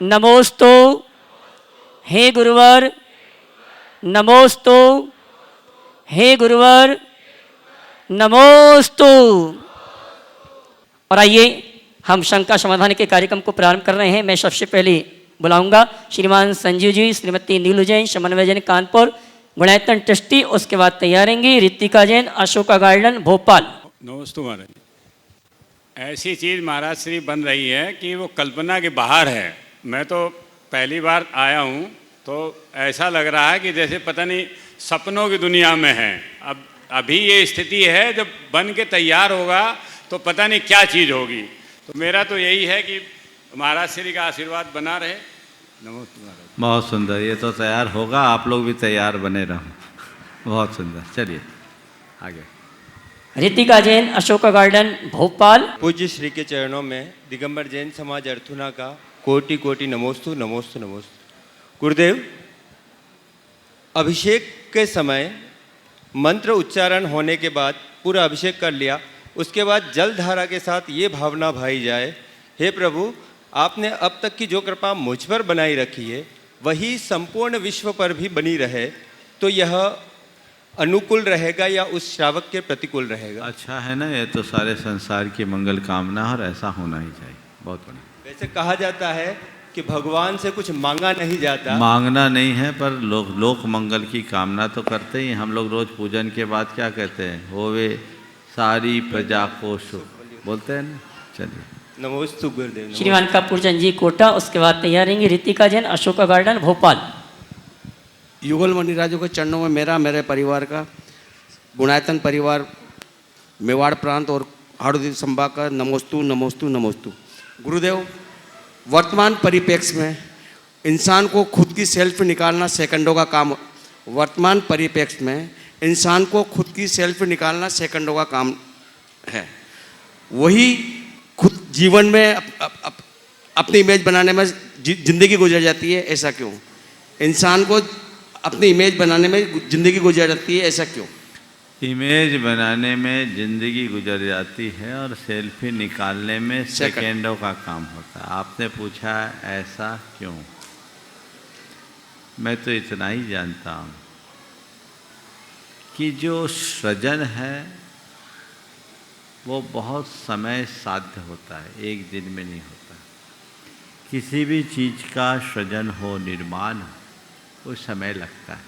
नमोस्तु हे गुरुवर, नमोस्तु हे गुरुवर, नमोस्तु। और आइए हम शंका समाधान के कार्यक्रम को प्रारंभ कर रहे हैं। मैं सबसे पहले बुलाऊंगा श्रीमान संजीव जी, श्रीमती नीलू जैन, समन्वय जैन कानपुर, गुणायतन ट्रस्टी। उसके बाद तैयारेंगी रितिका जैन, अशोका गार्डन भोपाल। नमस्ते महाराज। ऐसी चीज़ महाराज श्री बन रही है कि वो कल्पना के बाहर है। मैं तो पहली बार आया हूँ तो ऐसा लग रहा है कि जैसे पता नहीं सपनों की दुनिया में है। अब अभी ये स्थिति है, जब बन के तैयार होगा तो पता नहीं क्या चीज़ होगी। तो मेरा तो यही है कि महाराज श्री का आशीर्वाद बना रहे। नमस्ते महाराज। बहुत सुंदर। ये तो तैयार होगा, आप लोग भी तैयार बने रहो। बहुत सुंदर। चलिए आगे। रितिका जैन, अशोका गार्डन भोपाल। पूज्य श्री के चरणों में दिगंबर जैन समाज अर्थुना का कोटि कोटि नमोस्तु नमोस्तु नमोस्तु। गुरुदेव, अभिषेक के समय मंत्र उच्चारण होने के बाद पूरा अभिषेक कर लिया, उसके बाद जल धारा के साथ ये भावना भाई जाए, हे प्रभु, आपने अब तक की जो कृपा मुझ पर बनाई रखी है वही संपूर्ण विश्व पर भी बनी रहे, तो यह अनुकूल रहेगा या उस श्रावक के प्रतिकूल रहेगा? अच्छा है ना, ये तो सारे संसार की मंगल कामना और ऐसा होना ही चाहिए। बहुत बढ़िया। वैसे कहा जाता है कि भगवान से कुछ मांगा नहीं जाता। मांगना नहीं है, पर लोक मंगल की कामना तो करते ही। हम लोग रोज पूजन के बाद क्या कहते हैं? होवे सारी प्रजा को शुभ, बोलते हैं ना। चलिए नमोस्तु गुरुदेव। श्रीमान कपूर चंद जी कोटा। उसके बाद तैयारेंगी रितिका जैन, अशोका गार्डन भोपाल। युगल मणिराजों के चरणों में मेरा, मेरे परिवार का, गुणायतन परिवार, मेवाड़ प्रांत और हाड़ोदी संभाग का नमोस्तु नमोस्तु नमोस्तु। गुरुदेव, वर्तमान परिप्रेक्ष्य में इंसान को खुद की सेल्फ निकालना सेकंडों का काम। वर्तमान परिप्रेक्ष्य में इंसान को खुद की सेल्फ निकालना सेकंडों का काम है। वही खुद जीवन में अपनी इमेज बनाने में जिंदगी गुजर जाती है, ऐसा क्यों? इंसान को अपनी इमेज बनाने में जिंदगी गुजर जाती है, ऐसा क्यों? इमेज बनाने में जिंदगी गुजर जाती है और सेल्फी निकालने में सेकंडों का काम होता है। आपने पूछा ऐसा क्यों? मैं तो इतना ही जानता हूँ कि जो सृजन है वो बहुत समय साध्य होता है, एक दिन में नहीं होता। किसी भी चीज़ का सृजन हो, निर्माण हो, वो समय लगता है।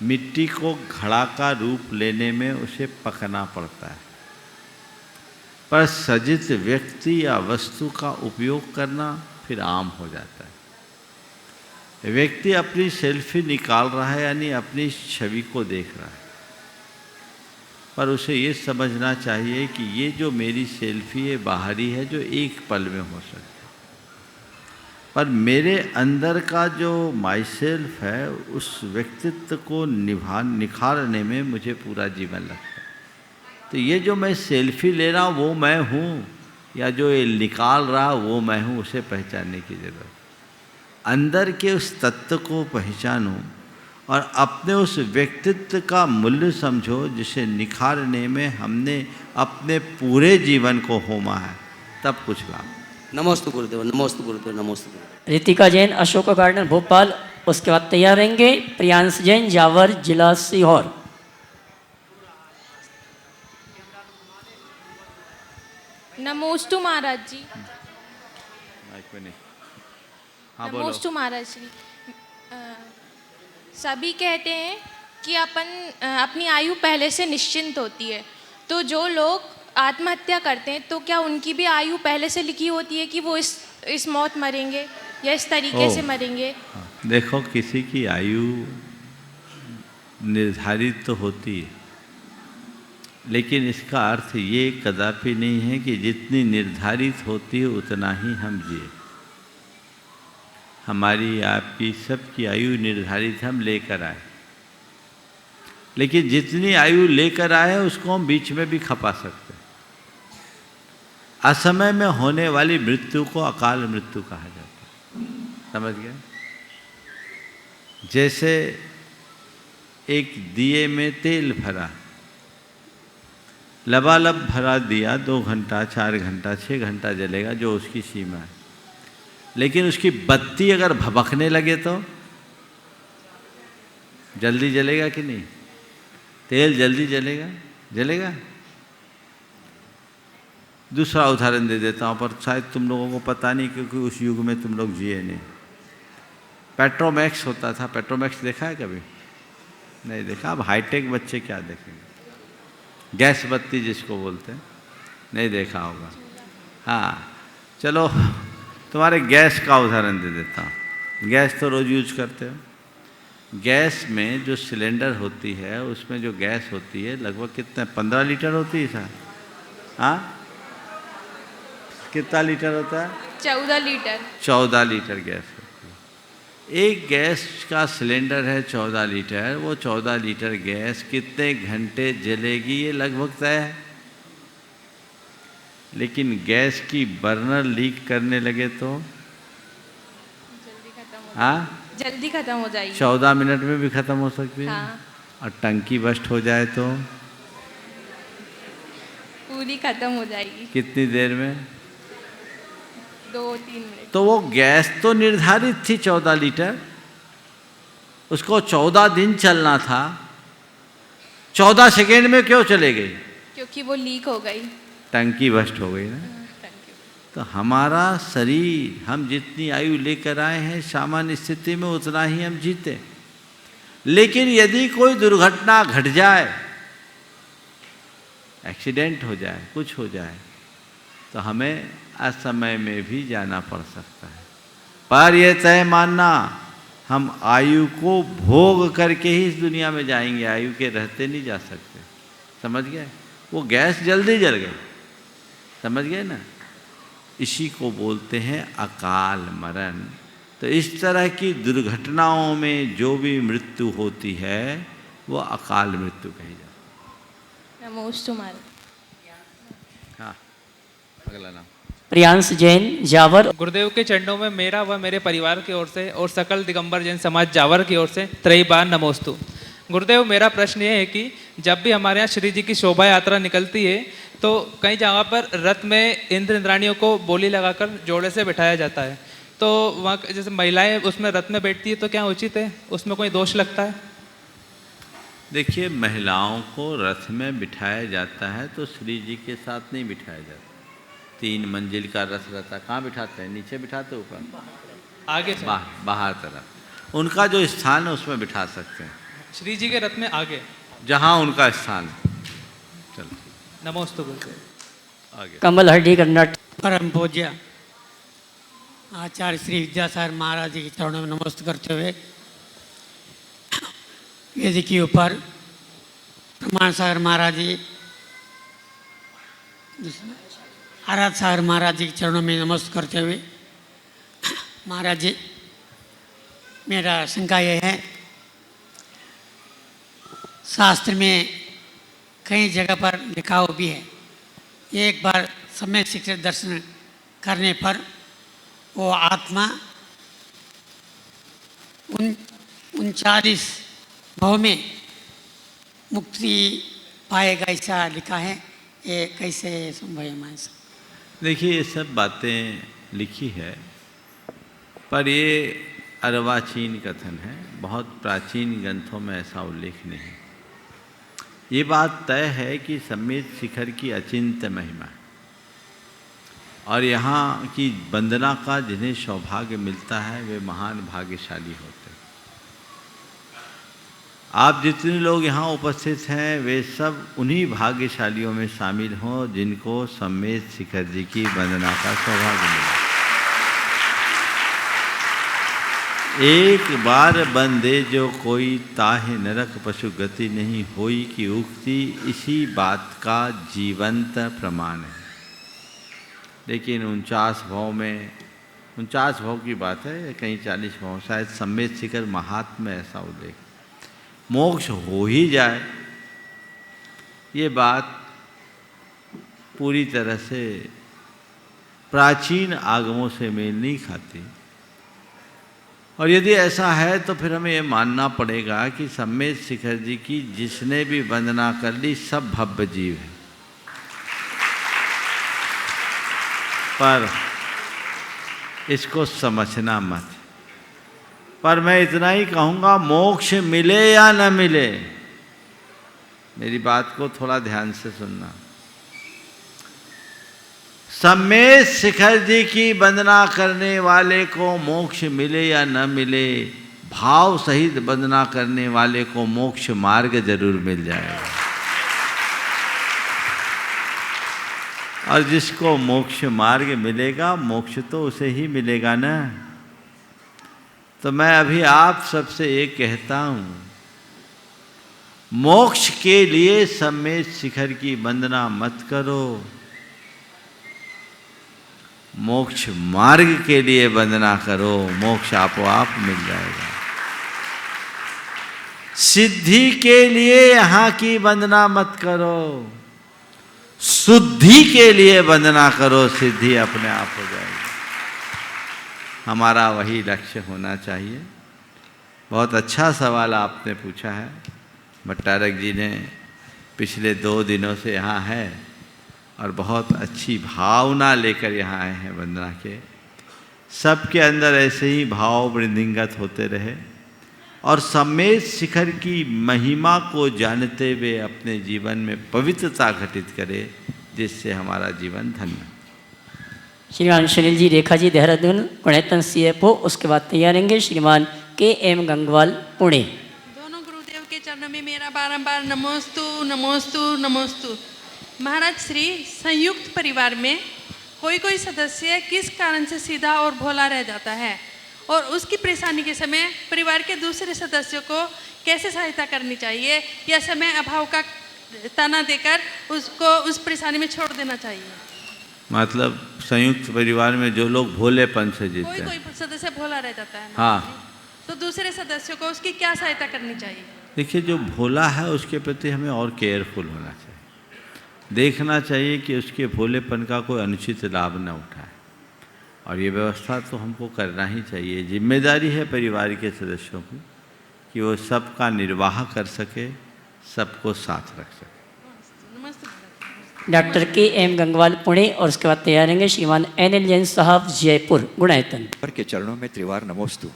मिट्टी को घड़ा का रूप लेने में उसे पकना पड़ता है, पर सजित व्यक्ति या वस्तु का उपयोग करना फिर आम हो जाता है। व्यक्ति अपनी सेल्फी निकाल रहा है, यानी अपनी छवि को देख रहा है, पर उसे ये समझना चाहिए कि ये जो मेरी सेल्फी है बाहरी है, जो एक पल में हो सकती है, पर मेरे अंदर का जो माई सेल्फ है उस व्यक्तित्व को निखारने में मुझे पूरा जीवन लगता है। तो ये जो मैं सेल्फी ले रहा हूँ वो मैं हूँ, या जो ये निकाल रहा वो मैं हूँ, उसे पहचानने की ज़रूरत। अंदर के उस तत्व को पहचानो और अपने उस व्यक्तित्व का मूल्य समझो, जिसे निखारने में हमने अपने पूरे जीवन को होमा है, तब कुछ लाभ। नमोस्तु गुरुदेव, नमोस्तु गुरुदेव, नमोस्तु गुरुदेव। रितिका जैन, अशोका गार्डन भोपाल। उसके बाद तैयार रहेंगे प्रियांश जैन, जावर, जिला सीहोर। नमोस्तु महाराज जी। हाँ, नमोस्तु महाराज जी। सभी कहते हैं कि अपनी आयु पहले से निश्चिंत होती है, तो जो लोग आत्महत्या करते हैं तो क्या उनकी भी आयु पहले से लिखी होती है कि वो इस मौत मरेंगे या इस तरीके से मरेंगे? देखो, किसी की आयु निर्धारित तो होती है, लेकिन इसका अर्थ ये कदापि नहीं है कि जितनी निर्धारित होती है उतना ही हम जिए। हमारी, आपकी, सबकी आयु निर्धारित हम लेकर आए, लेकिन जितनी आयु लेकर आए उसको हम बीच में भी खपा सकते हैं। असमय में होने वाली मृत्यु को अकाल मृत्यु कहा जाता है, समझ गए? जैसे एक दिए में तेल भरा, लबालब भरा दिया 2 घंटा, 4 घंटा, 6 घंटा जलेगा, जो उसकी सीमा है। लेकिन उसकी बत्ती अगर भभकने लगे तो जल्दी जलेगा कि नहीं? तेल जल्दी जलेगा? जलेगा? दूसरा उदाहरण दे देता हूँ, पर शायद तुम लोगों को पता नहीं, क्योंकि उस युग में तुम लोग जिए नहीं। पेट्रोमैक्स होता था। पेट्रोमैक्स देखा है कभी? नहीं देखा। अब हाईटेक बच्चे क्या देखेंगे? गैस बत्ती जिसको बोलते हैं, नहीं देखा होगा। हाँ, चलो तुम्हारे गैस का उदाहरण दे देता हूँ। गैस तो रोज़ यूज करते हो। गैस में जो सिलेंडर होती है, उसमें जो गैस होती है लगभग कितना, 15 लीटर होती है सर? हाँ, कितना लीटर होता है? 14 लीटर। 14 लीटर गैस होती है। एक गैस का सिलेंडर है 14 लीटर। वो 14 लीटर गैस कितने घंटे जलेगी ये लगभग तय है। लेकिन गैस की बर्नर लीक करने लगे तो जल्दी खत्म हो जाएगी। 14 मिनट में भी खत्म हो सकती है। हाँ। और टंकी बस्ट हो जाए तो पूरी खत्म हो जाएगी। कितनी देर में? 2-3 मिनट। तो वो गैस तो निर्धारित थी 14 लीटर, उसको 14 दिन चलना था, 14 सेकेंड में क्यों चले गई? क्योंकि वो लीक हो गई, टंकी बस्ट हो गई ना। तो हमारा शरीर, हम जितनी आयु लेकर आए हैं सामान्य स्थिति में उतना ही हम जीते। लेकिन यदि कोई दुर्घटना घट जाए, एक्सीडेंट हो जाए, कुछ हो जाए, तो हमें असमय में भी जाना पड़ सकता है। पर यह तय मानना, हम आयु को भोग करके ही इस दुनिया में जाएंगे, आयु के रहते नहीं जा सकते। समझ गए? वो गैस जल्दी जल गई, समझ गए ना? इसी को बोलते हैं अकाल मरण। तो इस तरह की दुर्घटनाओं में जो भी मृत्यु होती है वो अकाल मृत्यु कही जाती है। नमोस्तु मार। हाँ, अगला नाम प्रियांश जैन जावर। गुरुदेव के चरणों में मेरा व मेरे परिवार की ओर से और सकल दिगंबर जैन समाज जावर की ओर से त्रयी बार नमोस्तु। गुरुदेव, मेरा प्रश्न ये है कि जब भी हमारे यहाँ श्री जी की शोभा यात्रा निकलती है तो कई जगह पर रथ में इंद्र इंद्राणियों को बोली लगाकर जोड़े से बिठाया जाता है, तो वहाँ जैसे महिलाएं उसमें रथ में बैठती है तो क्या उचित है? उसमें कोई दोष लगता है? देखिए, महिलाओं को रथ में बिठाया जाता है तो श्री जी के साथ नहीं बिठाया जाता। 3 मंजिल का रथ रहता, कहाँ बिठाते हैं? नीचे बिठाते, ऊपर? आगे से बाहर तरफ। उनका जो स्थान है उसमें बिठा सकते हैं, श्री जी के रथ में आगे, जहाँ उनका स्थान है। चलो, नमोस्तु गुरुदेव। आगे कमल हड्डी कर्नाटक। परम पूज्य आचार्य श्री विद्यासागर महाराज जी के चरणों में नमस्ते करते हुए वेदिक के ऊपर प्रमाण सागर महाराज जी, आराध सागर महाराज जी के चरणों में नमस्ते करते हुए, महाराज जी, मेरा शंका यह है, शास्त्र में कई जगह पर लिखा हुआ भी है, एक बार सम्यक शिक्षित दर्शन करने पर वो आत्मा 39 भाव में मुक्ति पाएगा, ऐसा लिखा है। ये कैसे संभव है हमारे साथ? देखिए, ये सब बातें लिखी है, पर ये अर्वाचीन कथन है, बहुत प्राचीन ग्रंथों में ऐसा उल्लेख नहीं है। ये बात तय है कि सम्यक शिखर की अचिंत्य महिमा है, और यहाँ की वंदना का जिन्हें सौभाग्य मिलता है वे महान भाग्यशाली होते हैं। आप जितने लोग यहाँ उपस्थित हैं वे सब उन्हीं भाग्यशालियों में शामिल हों जिनको सम्यक शिखर जी की वंदना का सौभाग्य मिला। एक बार बंदे जो कोई ताहे नरक पशु गति नहीं होई की उक्ति इसी बात का जीवंत प्रमाण है। लेकिन 49 भाव में, 49 भाव की बात है, कहीं 40 भाव, शायद सम्यक शिखर महात्म्य में ऐसा उल्लेख, मोक्ष हो ही जाए, ये बात पूरी तरह से प्राचीन आगमों से मेल नहीं खाती। और यदि ऐसा है तो फिर हमें ये मानना पड़ेगा कि सम्यक शिखर जी की जिसने भी वंदना कर ली सब भव्य जीव है। पर इसको समझना मत। पर मैं इतना ही कहूँगा, मोक्ष मिले या न मिले, मेरी बात को थोड़ा ध्यान से सुनना। सम्मेद शिखर जी की वंदना करने वाले को मोक्ष मिले या न मिले, भाव सहित वंदना करने वाले को मोक्ष मार्ग जरूर मिल जाएगा। और जिसको मोक्ष मार्ग मिलेगा, मोक्ष तो उसे ही मिलेगा ना। तो मैं अभी आप सबसे एक कहता हूँ, मोक्ष के लिए सम्मेद शिखर की वंदना मत करो, मोक्ष मार्ग के लिए वंदना करो, मोक्ष आपो आप मिल जाएगा। सिद्धि के लिए यहाँ की वंदना मत करो, शुद्धि के लिए वंदना करो, सिद्धि अपने आप हो जाएगी। हमारा वही लक्ष्य होना चाहिए। बहुत अच्छा सवाल आपने पूछा है। भट्टारक जी ने पिछले 2 दिनों से यहाँ है और बहुत अच्छी भावना लेकर यहाँ आए हैं वंदना के। सबके अंदर ऐसे ही भाव वृद्धिंगत होते रहे और सम्मेद शिखर की महिमा को जानते हुए अपने जीवन में पवित्रता घटित करे, जिससे हमारा जीवन धन्य। श्रीमान सुनील जी रेखा जी देहरादून, गुणैतन CFO, उसके बाद तैयारेंगे श्रीमान KM गंगवाल पुणे। दोनों गुरुदेव के चरणों में मेरा बारंबार नमोस्तु नमोस्तु नमोस्तु। महाराज श्री, संयुक्त परिवार में कोई सदस्य किस कारण से सीधा और भोला रह जाता है और उसकी परेशानी के समय परिवार के दूसरे सदस्यों को कैसे सहायता करनी चाहिए, या समय अभाव का ताना देकर उसको उस परेशानी में छोड़ देना चाहिए? मतलब संयुक्त परिवार में जो लोग भोलेपन से जीते हैं, कोई सदस्य भोला रह जाता है हाँ, तो दूसरे सदस्यों को उसकी क्या सहायता करनी चाहिए? देखिए, जो भोला है उसके प्रति हमें और केयरफुल होना चाहिए। देखना चाहिए कि उसके भोलेपन का कोई अनुचित लाभ न उठाए, और ये व्यवस्था तो हमको करना ही चाहिए। जिम्मेदारी है परिवार के सदस्यों की कि वो सबका निर्वाह कर सके, सबको साथ रख सके। डॉक्टर KM गंगवाल पुणे, और उसके बाद तैयारेंगे श्रीमान NL जैन साहब जयपुर, गुणायतन। के चरणों में त्रिवार नमोस्तु।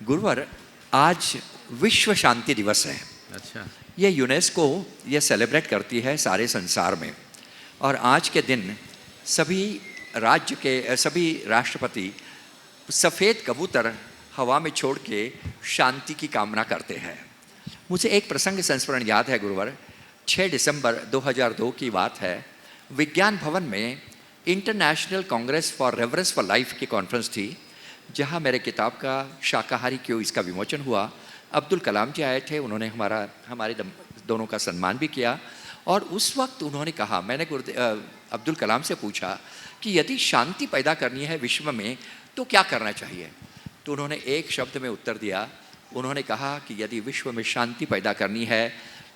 गुरुवर, आज विश्व शांति दिवस है। अच्छा। ये यूनेस्को ये सेलिब्रेट करती है सारे संसार में, और आज के दिन सभी राज्य के सभी राष्ट्रपति सफ़ेद कबूतर हवा में छोड़ के शांति की कामना करते हैं। मुझे एक प्रसंग संस्मरण याद है गुरुवर। 6 दिसंबर 2002 की बात है। विज्ञान भवन में international Congress for reverence for life की कॉन्फ्रेंस थी, जहां मेरे किताब का शाकाहारी क्यों इसका विमोचन हुआ। अब्दुल कलाम जी आए थे, उन्होंने हमारे दोनों का सम्मान भी किया। और उस वक्त उन्होंने कहा, मैंने अब्दुल कलाम से पूछा कि यदि शांति पैदा करनी है विश्व में तो क्या करना चाहिए। तो उन्होंने एक शब्द में उत्तर दिया। उन्होंने कहा कि यदि विश्व में शांति पैदा करनी है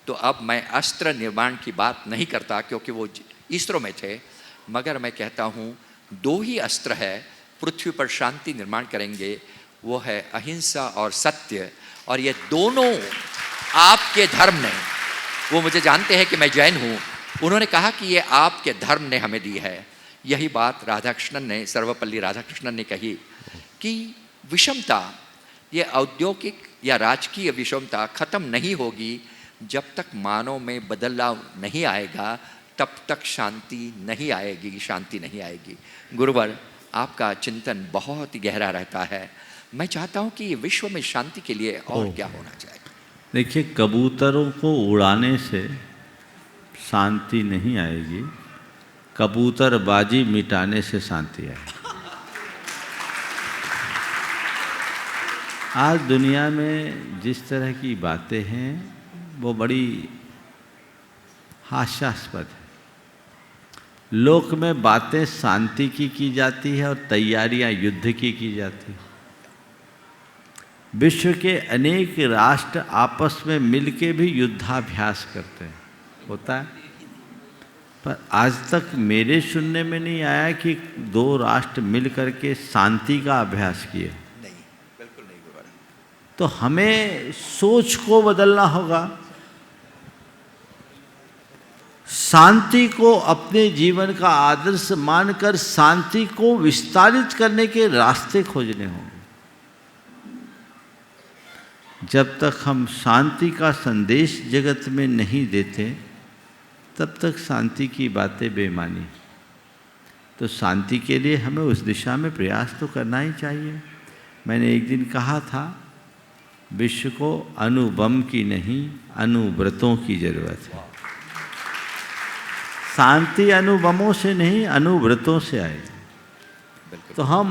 तो अब मैं अस्त्र निर्माण की बात नहीं करता, क्योंकि वो इसरो में थे, मगर मैं कहता हूँ 2 ही अस्त्र है पृथ्वी पर शांति निर्माण करेंगे, वो है अहिंसा और सत्य। और ये दोनों आपके धर्म ने, वो मुझे जानते हैं कि मैं जैन हूँ, उन्होंने कहा कि ये आपके धर्म ने हमें दी है। यही बात राधाकृष्णन ने, सर्वपल्ली राधाकृष्णन ने कही कि विषमता, ये औद्योगिक या राजकीय विषमता खत्म नहीं होगी जब तक मानव में बदलाव नहीं आएगा, तब तक शांति नहीं आएगी, शांति नहीं आएगी। गुरुवर, आपका चिंतन बहुत ही गहरा रहता है। मैं चाहता हूँ कि विश्व में शांति के लिए और क्या होना चाहिए। देखिए, कबूतरों को उड़ाने से शांति नहीं आएगी, कबूतरबाजी मिटाने से शांति आएगी। आज दुनिया में जिस तरह की बातें हैं वो बड़ी हास्यास्पद है। लोक में बातें शांति की जाती है और तैयारियां युद्ध की जाती है। विश्व के अनेक राष्ट्र आपस में मिलके भी युद्धाभ्यास करते हैं, होता है, पर आज तक मेरे सुनने में नहीं आया कि 2 राष्ट्र मिल करके शांति का अभ्यास किए। नहीं, बिल्कुल नहीं गुरुवर। तो हमें सोच को बदलना होगा। शांति को अपने जीवन का आदर्श मानकर शांति को विस्तारित करने के रास्ते खोजने होंगे। जब तक हम शांति का संदेश जगत में नहीं देते तब तक शांति की बातें बेमानी। तो शांति के लिए हमें उस दिशा में प्रयास तो करना ही चाहिए। मैंने एक दिन कहा था, विश्व को अनुभव की नहीं अनुव्रतों की जरूरत है। शांति अनुभवों से नहीं अनुव्रतों से आए। तो हम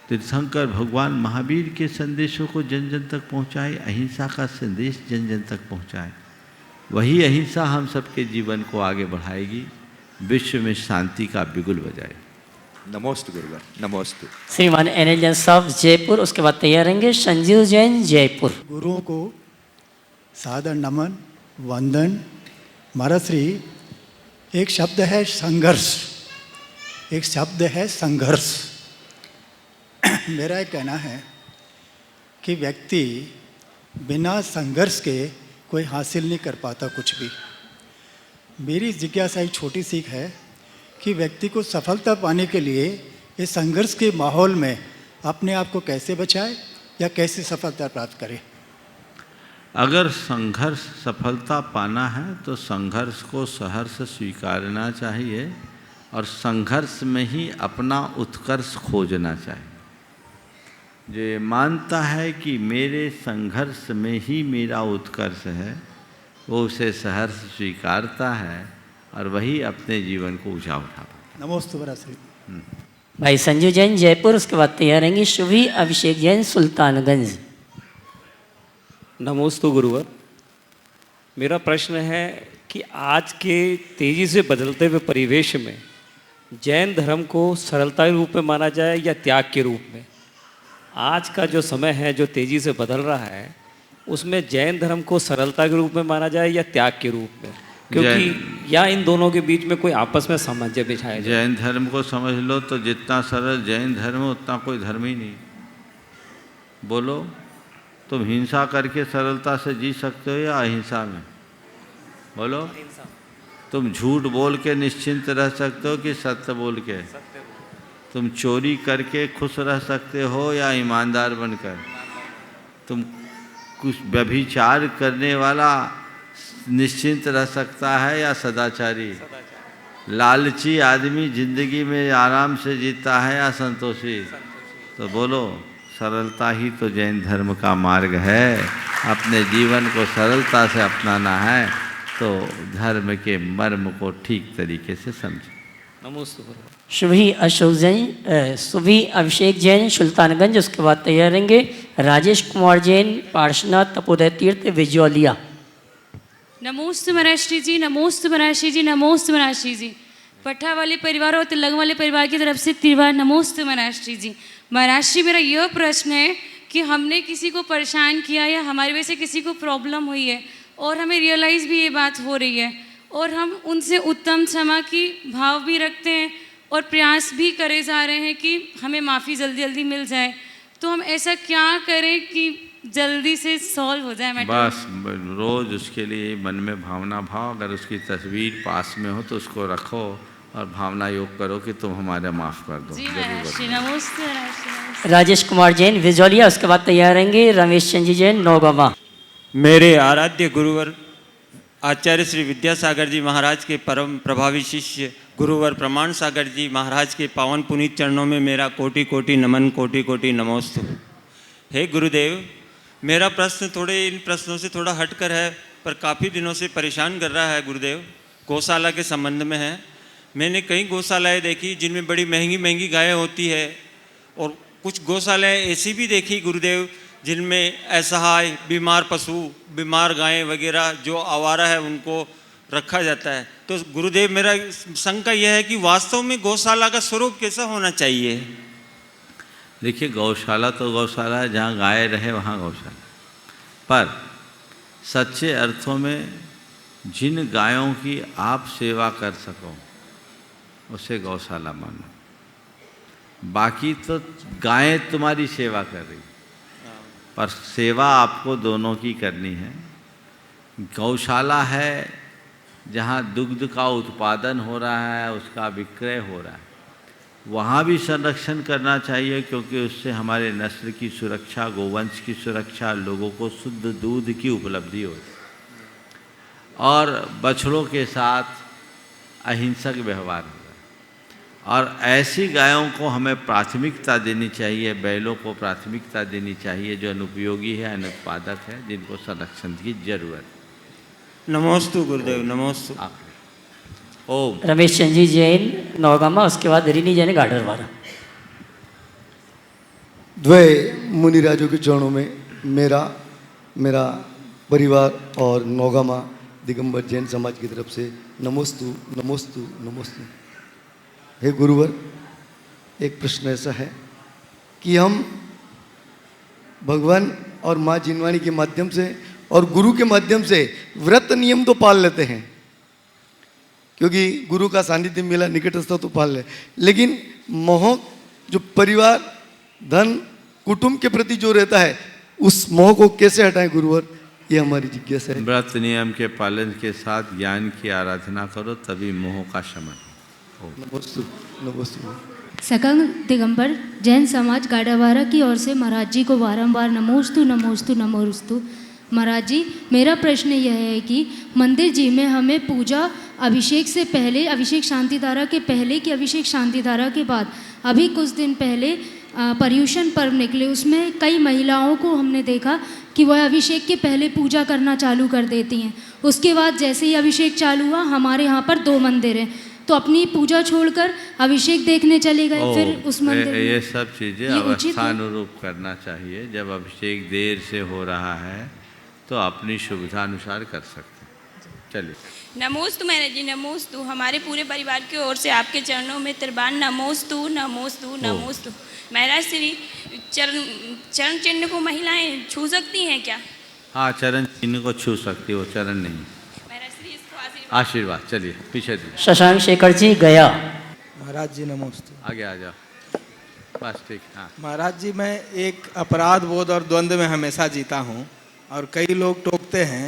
तीर्थंकर भगवान महावीर के संदेशों को जन जन तक पहुँचाए, अहिंसा का संदेश जन जन तक पहुँचाए। वही अहिंसा हम सबके जीवन को आगे बढ़ाएगी, विश्व में शांति का बिगुल बजाए। नमोस्तु गुरुवर, नमोस्तु। श्रीमान एनएल जैन साहब जयपुर, उसके बाद तैयार रहेंगे संजीव जैन जयपुर। गुरुओं को सादर नमन वंदन। महाराज श्री, एक शब्द है संघर्ष, एक शब्द है संघर्ष। मेरा एक कहना है कि व्यक्ति बिना संघर्ष के कोई हासिल नहीं कर पाता कुछ भी। मेरी जिज्ञासा एक छोटी सीख है कि व्यक्ति को सफलता पाने के लिए इस संघर्ष के माहौल में अपने आप को कैसे बचाए या कैसे सफलता प्राप्त करे। अगर संघर्ष सफलता पाना है तो संघर्ष को सहर्ष स्वीकारना चाहिए और संघर्ष में ही अपना उत्कर्ष खोजना चाहिए। जो ये मानता है कि मेरे संघर्ष में ही मेरा उत्कर्ष है, वो उसे सहर्ष स्वीकारता है और वही अपने जीवन को ऊंचा उठा पाता। नमोस्तु महाराज। भाई संजीव जैन जयपुर, उसके बाद तैयार रहेंगे शुभी अभिषेक जैन सुल्तानगंज। नमोस्तु गुरुवर। मेरा प्रश्न है कि आज के तेज़ी से बदलते हुए परिवेश में जैन धर्म को सरलता के रूप में माना जाए या त्याग के रूप में? आज का जो समय है जो तेज़ी से बदल रहा है, उसमें जैन धर्म को सरलता के रूप में माना जाए या त्याग के रूप में? क्योंकि या इन दोनों के बीच में कोई आपस में सामंजस्य बिछाया जाए। जैन धर्म को समझ लो तो जितना सरल जैन धर्म है उतना कोई धर्म ही नहीं। बोलो, तुम हिंसा करके सरलता से जी सकते हो या अहिंसा में? बोलो, तुम झूठ बोल के निश्चिंत रह सकते हो कि सत्य बोल के? तुम चोरी करके खुश रह सकते हो या ईमानदार बनकर? तुम कुछ व्यभिचार करने वाला निश्चिंत रह सकता है या सदाचारी? लालची आदमी जिंदगी में आराम से जीता है या संतोषी? तो बोलो, सरलता ही तो जैन धर्म का मार्ग है। अपने जीवन को सरलता से अपनाना है तो धर्म के मर्म को ठीक तरीके से समझे। नमोस्तु। शुभी अशोक जैन शुभी अभिषेक जैन सुल्तानगंज, उसके बाद तैयार रहेंगे राजेश कुमार जैन पार्श्वनाथ तपोदय तीर्थ विजौलिया। नमोस्तु महाराष्ट्री जी, नमोस्तु महाराष्ट्री जी, नमोस्तु महाराष्ट्री जी। पट्टा वाले परिवार और तिलंग वाले परिवार की तरफ से त्रिवार नमोस्तु महाराष्ट्री जी। महाराष्ट्री, मेरा यह प्रश्न है कि हमने किसी को परेशान किया या हमारी वजह से किसी को प्रॉब्लम हुई है और हमें रियलाइज़ भी ये बात हो रही है और हम उनसे उत्तम क्षमा की भाव भी रखते हैं और प्रयास भी करे जा रहे हैं कि हमें माफ़ी जल्दी जल्दी मिल जाए, तो हम ऐसा क्या करें कि जल्दी से सॉल्व हो जाए मैटर? बस रोज़ उसके लिए मन में भावना भाव, अगर उसकी तस्वीर पास में हो तो उसको रखो और भावना योग करो कि तुम हमारा माफ़ कर दो। नमस्ते। राजेश कुमार जैन विजौलिया, उसके बाद तैयार रहेंगे रमेश चंद्र जैन नौगावा। मेरे आराध्य गुरुवर आचार्य श्री विद्यासागर जी महाराज के परम प्रभावी शिष्य गुरुवर प्रमाण सागर जी महाराज के पावन पुनीत चरणों में मेरा कोटि कोटि नमन, कोटि कोटि नमोस्तु। हे गुरुदेव, मेरा प्रश्न थोड़े इन प्रश्नों से थोड़ा हटकर है पर काफ़ी दिनों से परेशान कर रहा है गुरुदेव। गौशाला के संबंध में है। मैंने कई गौशालाएँ देखी जिनमें बड़ी महंगी महंगी गायें होती है और कुछ गौशालाएँ ऐसी भी देखी गुरुदेव जिनमें असहाय बीमार पशु, बीमार गायें वगैरह जो आवारा है उनको रखा जाता है। तो गुरुदेव, मेरा शंका यह है कि वास्तव में गौशाला का स्वरूप कैसा होना चाहिए? देखिए, गौशाला तो गौशाला है, जहाँ गाय रहे वहाँ गौशाला। पर सच्चे अर्थों में जिन गायों की आप सेवा कर सको उसे गौशाला मानो। बाकी तो गायें तुम्हारी सेवा कर रही, पर सेवा आपको दोनों की करनी है। गौशाला है जहाँ दुग्ध का उत्पादन हो रहा है, उसका विक्रय हो रहा है, वहाँ भी संरक्षण करना चाहिए, क्योंकि उससे हमारे नस्ल की सुरक्षा, गोवंश की सुरक्षा, लोगों को शुद्ध दूध की उपलब्धि होती है। और बछड़ों के साथ अहिंसक व्यवहार हो रहा है, और ऐसी गायों को हमें प्राथमिकता देनी चाहिए, बैलों को प्राथमिकता देनी चाहिए जो अनुपयोगी है, अनुत्पादक है, जिनको संरक्षण की जरूरत है। नमोस्तु गुरुदेव, नमोस्तु। ओम। रमेश चंद जी जैन नौगामा, उसके बाद रिनी जैन गाडरवारा। द्वय मुनिराजों के चरणों में मेरा परिवार और नौगामा दिगंबर जैन समाज की तरफ से नमोस्तु नमोस्तु नमोस्तु। हे गुरुवर, एक प्रश्न ऐसा है कि हम भगवान और माँ जिनवाणी के माध्यम से और गुरु के माध्यम से व्रत नियम तो पाल लेते हैं, क्योंकि गुरु का सानिध्य मिला, निकटस्थ तो पाल ले, लेकिन मोह जो परिवार, धन, कुटुंब के प्रति जो रहता है, उस मोह को कैसे हटाएं गुरुवर, ये हमारी जिज्ञासा है। व्रत नियम के पालन के साथ ज्ञान की आराधना करो, तभी मोह का शमन हो। नमोस्तु नमोस्तु। सकल दिगंबर जैन समाज गाडावारा की ओर से महाराज जी को बारंबार नमोस्तु नमोस्तु नमोस्तु। महाराज जी, मेरा प्रश्न यह है कि मंदिर जी में हमें पूजा अभिषेक से पहले, अभिषेक शांति धारा के पहले कि अभिषेक शांति धारा के बाद, अभी कुछ दिन पहले पर्युषण पर्व निकले, उसमें कई महिलाओं को हमने देखा कि वह अभिषेक के पहले पूजा करना चालू कर देती हैं। उसके बाद जैसे ही अभिषेक चालू हुआ, हमारे यहाँ पर 2 मंदिर हैं, तो अपनी पूजा छोड़कर अभिषेक देखने चले गए। फिर उस मंदिर में ये सब चीज़ें अवस्थानुरूप करना चाहिए। जब अभिषेक देर से हो रहा है तो अपनी सुविधा अनुसार कर सकते हैं। चलिए। नमोस्तु महाराज जी, नमोस्तु। हमारे पूरे परिवार की ओर से आपके चरणों में त्रिबान नमोस्तु नमोस्तु नमोस्तु। महाराज श्री चरण चिन्ह को महिलाएं छू सकती हैं क्या? हाँ, चरण चिन्ह को छू सकती, वो चरण नहीं। महाराज श्री इसको आशीर्वाद। चलिए पीछे दी। शशांक शेखर जी गया। महाराज जी नमोस्तु। आगे आ जाओ, बस ठीक। हाँ महाराज जी, मैं एक अपराध बोध और द्वंद्व में हमेशा जीता हूँ, और कई लोग टोकते हैं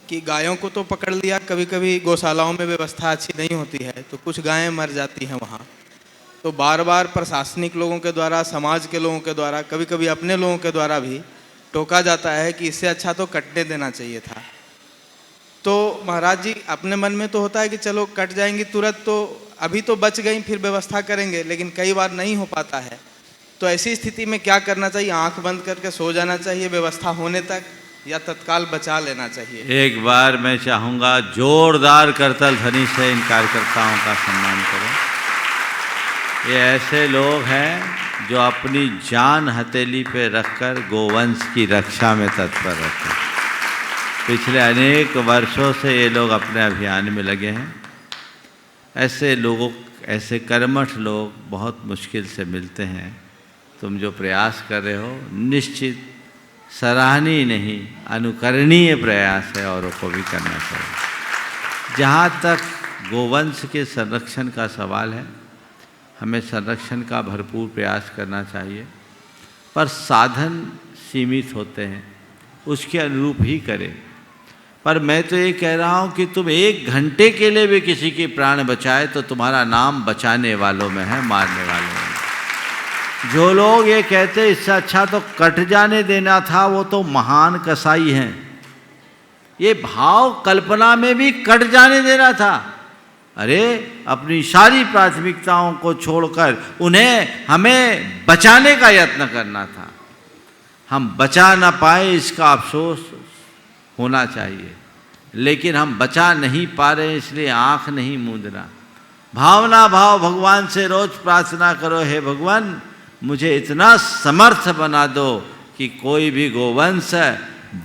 कि गायों को तो पकड़ लिया, कभी कभी गौशालाओं में व्यवस्था अच्छी नहीं होती है तो कुछ गायें मर जाती हैं वहाँ, तो बार बार प्रशासनिक लोगों के द्वारा, समाज के लोगों के द्वारा, कभी कभी अपने लोगों के द्वारा भी टोका जाता है कि इससे अच्छा तो कटने देना चाहिए था। तो महाराज जी, अपने मन में तो होता है कि चलो कट जाएंगी तुरंत, तो अभी तो बच गई, फिर व्यवस्था करेंगे, लेकिन कई बार नहीं हो पाता है। तो ऐसी स्थिति में क्या करना चाहिए? आंख बंद करके सो जाना चाहिए व्यवस्था होने तक, या तत्काल बचा लेना चाहिए? एक बार मैं चाहूँगा जोरदार करतल ध्वनि से इन कार्यकर्ताओं का सम्मान करें। ये ऐसे लोग हैं जो अपनी जान हथेली पे रखकर गोवंश की रक्षा में तत्पर रहते हैं। पिछले अनेक वर्षों से ये लोग अपने अभियान में लगे हैं। ऐसे लोगों, ऐसे कर्मठ लोग बहुत मुश्किल से मिलते हैं। तुम जो प्रयास कर रहे हो निश्चित सराहनीय नहीं, अनुकरणीय प्रयास है, औरों को भी करना चाहिए। जहाँ तक गोवंश के संरक्षण का सवाल है, हमें संरक्षण का भरपूर प्रयास करना चाहिए, पर साधन सीमित होते हैं, उसके अनुरूप ही करें। पर मैं तो ये कह रहा हूँ कि तुम 1 घंटे के लिए भी किसी के प्राण बचाए तो तुम्हारा नाम बचाने वालों में है, मारने वालों में। जो लोग ये कहते इससे अच्छा तो कट जाने देना था, वो तो महान कसाई हैं। ये भाव कल्पना में भी कट जाने देना था। अरे अपनी सारी प्राथमिकताओं को छोड़कर उन्हें हमें बचाने का यत्न करना था। हम बचा ना पाए इसका अफसोस होना चाहिए, लेकिन हम बचा नहीं पा रहे, इसलिए आँख नहीं मूंदना। भावना भाव भगवान से रोज प्रार्थना करो, हे भगवान मुझे इतना समर्थ बना दो कि कोई भी गोवंश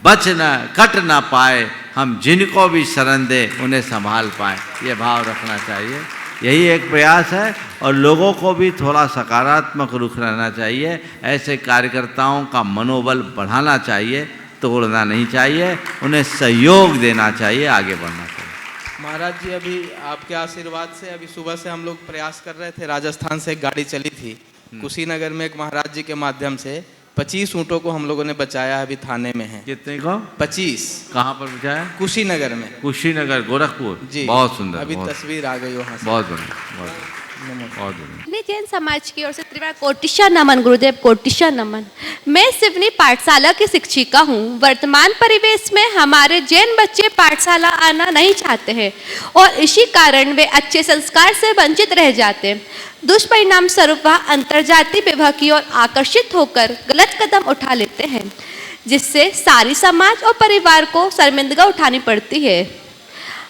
बच न कट ना पाए, हम जिनको भी शरण दें उन्हें संभाल पाएँ, ये भाव रखना चाहिए। यही एक प्रयास है, और लोगों को भी थोड़ा सकारात्मक रुख रहना चाहिए। ऐसे कार्यकर्ताओं का मनोबल बढ़ाना चाहिए, तोड़ना नहीं चाहिए, उन्हें सहयोग देना चाहिए, आगे बढ़ना चाहिए। महाराज जी, अभी आपके आशीर्वाद से अभी सुबह से हम लोग प्रयास कर रहे थे, राजस्थान से एक गाड़ी चली थी कुशीनगर में, एक महाराज जी के माध्यम से 25 ऊँटों को हम लोगों ने बचाया, अभी थाने में है। कितने को? 25। कहाँ पर बचाया? कुशीनगर में। कुशीनगर, गोरखपुर जी, बहुत सुंदर। अभी तस्वीर आ गई वहाँ से। बहुत बढ़िया, बहुत बढ़िया। अपने जैन समाज की ओर से त्रिवार कोटिशा नमन गुरुदेव, कोटिशा नमन। मैं सिवनी पाठशाला की शिक्षिका हूँ। वर्तमान परिवेश में हमारे जैन बच्चे पाठशाला आना नहीं चाहते हैं और इसी कारण वे अच्छे संस्कार से वंचित रह जाते हैं। दुष्परिणाम स्वरूप वह अंतर्जातीय विवाह की ओर आकर्षित होकर गलत कदम उठा लेते हैं, जिससे सारी समाज और परिवार को शर्मिंदगी उठानी पड़ती है।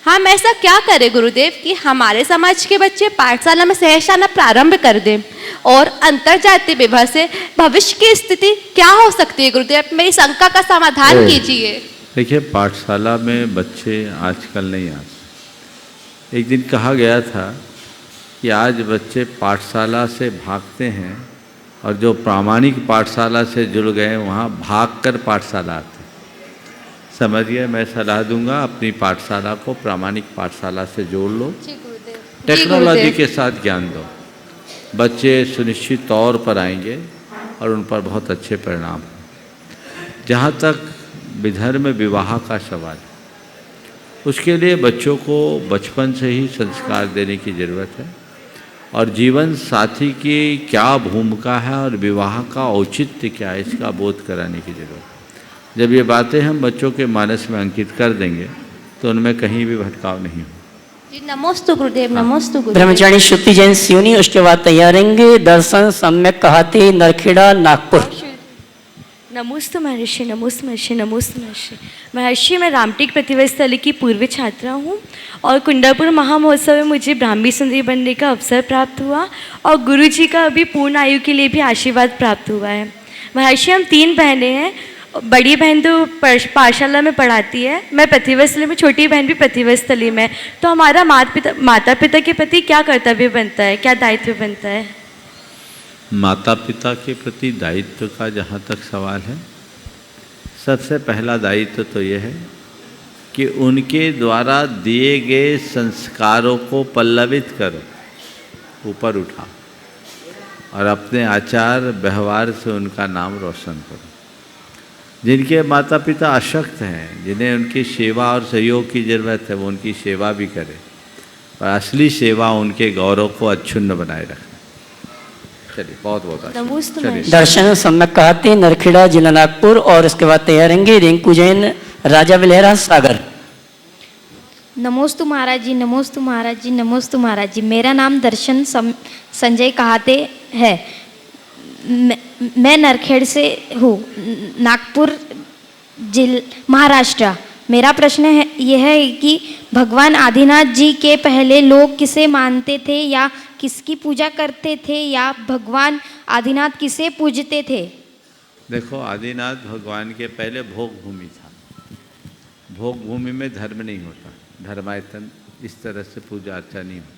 हम ऐसा क्या करें गुरुदेव कि हमारे समाज के बच्चे पाठशाला में सहज आना प्रारंभ कर दें, और अंतर्जातीय विवाह से भविष्य की स्थिति क्या हो सकती है गुरुदेव? मेरी शंका का समाधान कीजिए। देखिए, पाठशाला में बच्चे आजकल नहीं आते। एक दिन कहा गया था कि आज बच्चे पाठशाला से भागते हैं और जो प्रामाणिक पाठशाला से जुड़ गए वहाँ भागकर पाठशाला आते। समझिए, मैं सलाह दूंगा अपनी पाठशाला को प्रामाणिक पाठशाला से जोड़ लो, टेक्नोलॉजी के साथ ज्ञान दो, बच्चे सुनिश्चित तौर पर आएंगे और उन पर बहुत अच्छे परिणाम हों। जहाँ तक विधर्म विवाह का सवाल, उसके लिए बच्चों को बचपन से ही संस्कार देने की ज़रूरत है, और जीवन साथी की क्या भूमिका है और विवाह का औचित्य क्या है इसका बोध कराने की ज़रूरत है। जब ये बातें हम बच्चों के मानस में अंकित कर देंगे तो उनमें कहीं भी भटकाव नहीं हो। जी नमोस्तु गुरुदेव, नमोस्तु गुरुदेव। ब्रह्मचारी श्रुति जैन सिवनी, उसके बाद तैयारेंगे दर्शन सम्यक कहाती नरखेड़ा नागपुर। नमोस्तु महर्षि, नमोस्तु महर्षि, नमोस्तु महर्षि। महर्षि, मैं रामटेक प्रतिभा स्थली की पूर्व छात्रा हूँ और कुंडापुर महामहोत्सव में मुझे ब्राह्मी सुंदरी बनने का अवसर प्राप्त हुआ और गुरु जी का अभी पूर्ण आयु के लिए भी आशीर्वाद प्राप्त हुआ है। महर्षि, हम 3 बहनें हैं। बड़ी बहन तो पाठशाला में पढ़ाती है, मैं प्रतिभा स्थली में, छोटी बहन भी प्रतिभा स्थली में। तो हमारा माता पिता के प्रति क्या कर्तव्य बनता है, क्या दायित्व बनता है? माता पिता के प्रति दायित्व का जहाँ तक सवाल है, सबसे पहला दायित्व तो यह है कि उनके द्वारा दिए गए संस्कारों को पल्लवित करो, ऊपर उठाओ, और अपने आचार व्यवहार से उनका नाम रोशन करो। जिनके माता पिता अशक्त हैं, जिन्हें उनकी सेवा और सहयोग की ज़रूरत है, वो उनकी सेवा भी करें, और असली सेवा उनके गौरव को अक्षुण्ण बनाए रखें। चलिए, बहुत बहुत अच्छा। दर्शन सम्यक कहाती नरखेड़ा जिला नागपुर, और उसके बाद तैयारेंगे रिंकू जैन राजा विलहरा सागर। नमोस्तु महाराज जी, नमोस्तु महाराज जी, नमोस्तु महाराज जी। मेरा नाम दर्शन संजय कहाते है। मैं नरखेड़ से हूँ, नागपुर महाराष्ट्र। मेरा प्रश्न है यह है कि भगवान आदिनाथ जी के पहले लोग किसे मानते थे या किसकी पूजा करते थे, या भगवान आदिनाथ किसे पूजते थे? देखो, आदिनाथ भगवान के पहले भोग भूमि था। भोग भूमि में धर्म नहीं होता, धर्मायतन इस तरह से पूजा अर्चा नहीं होती,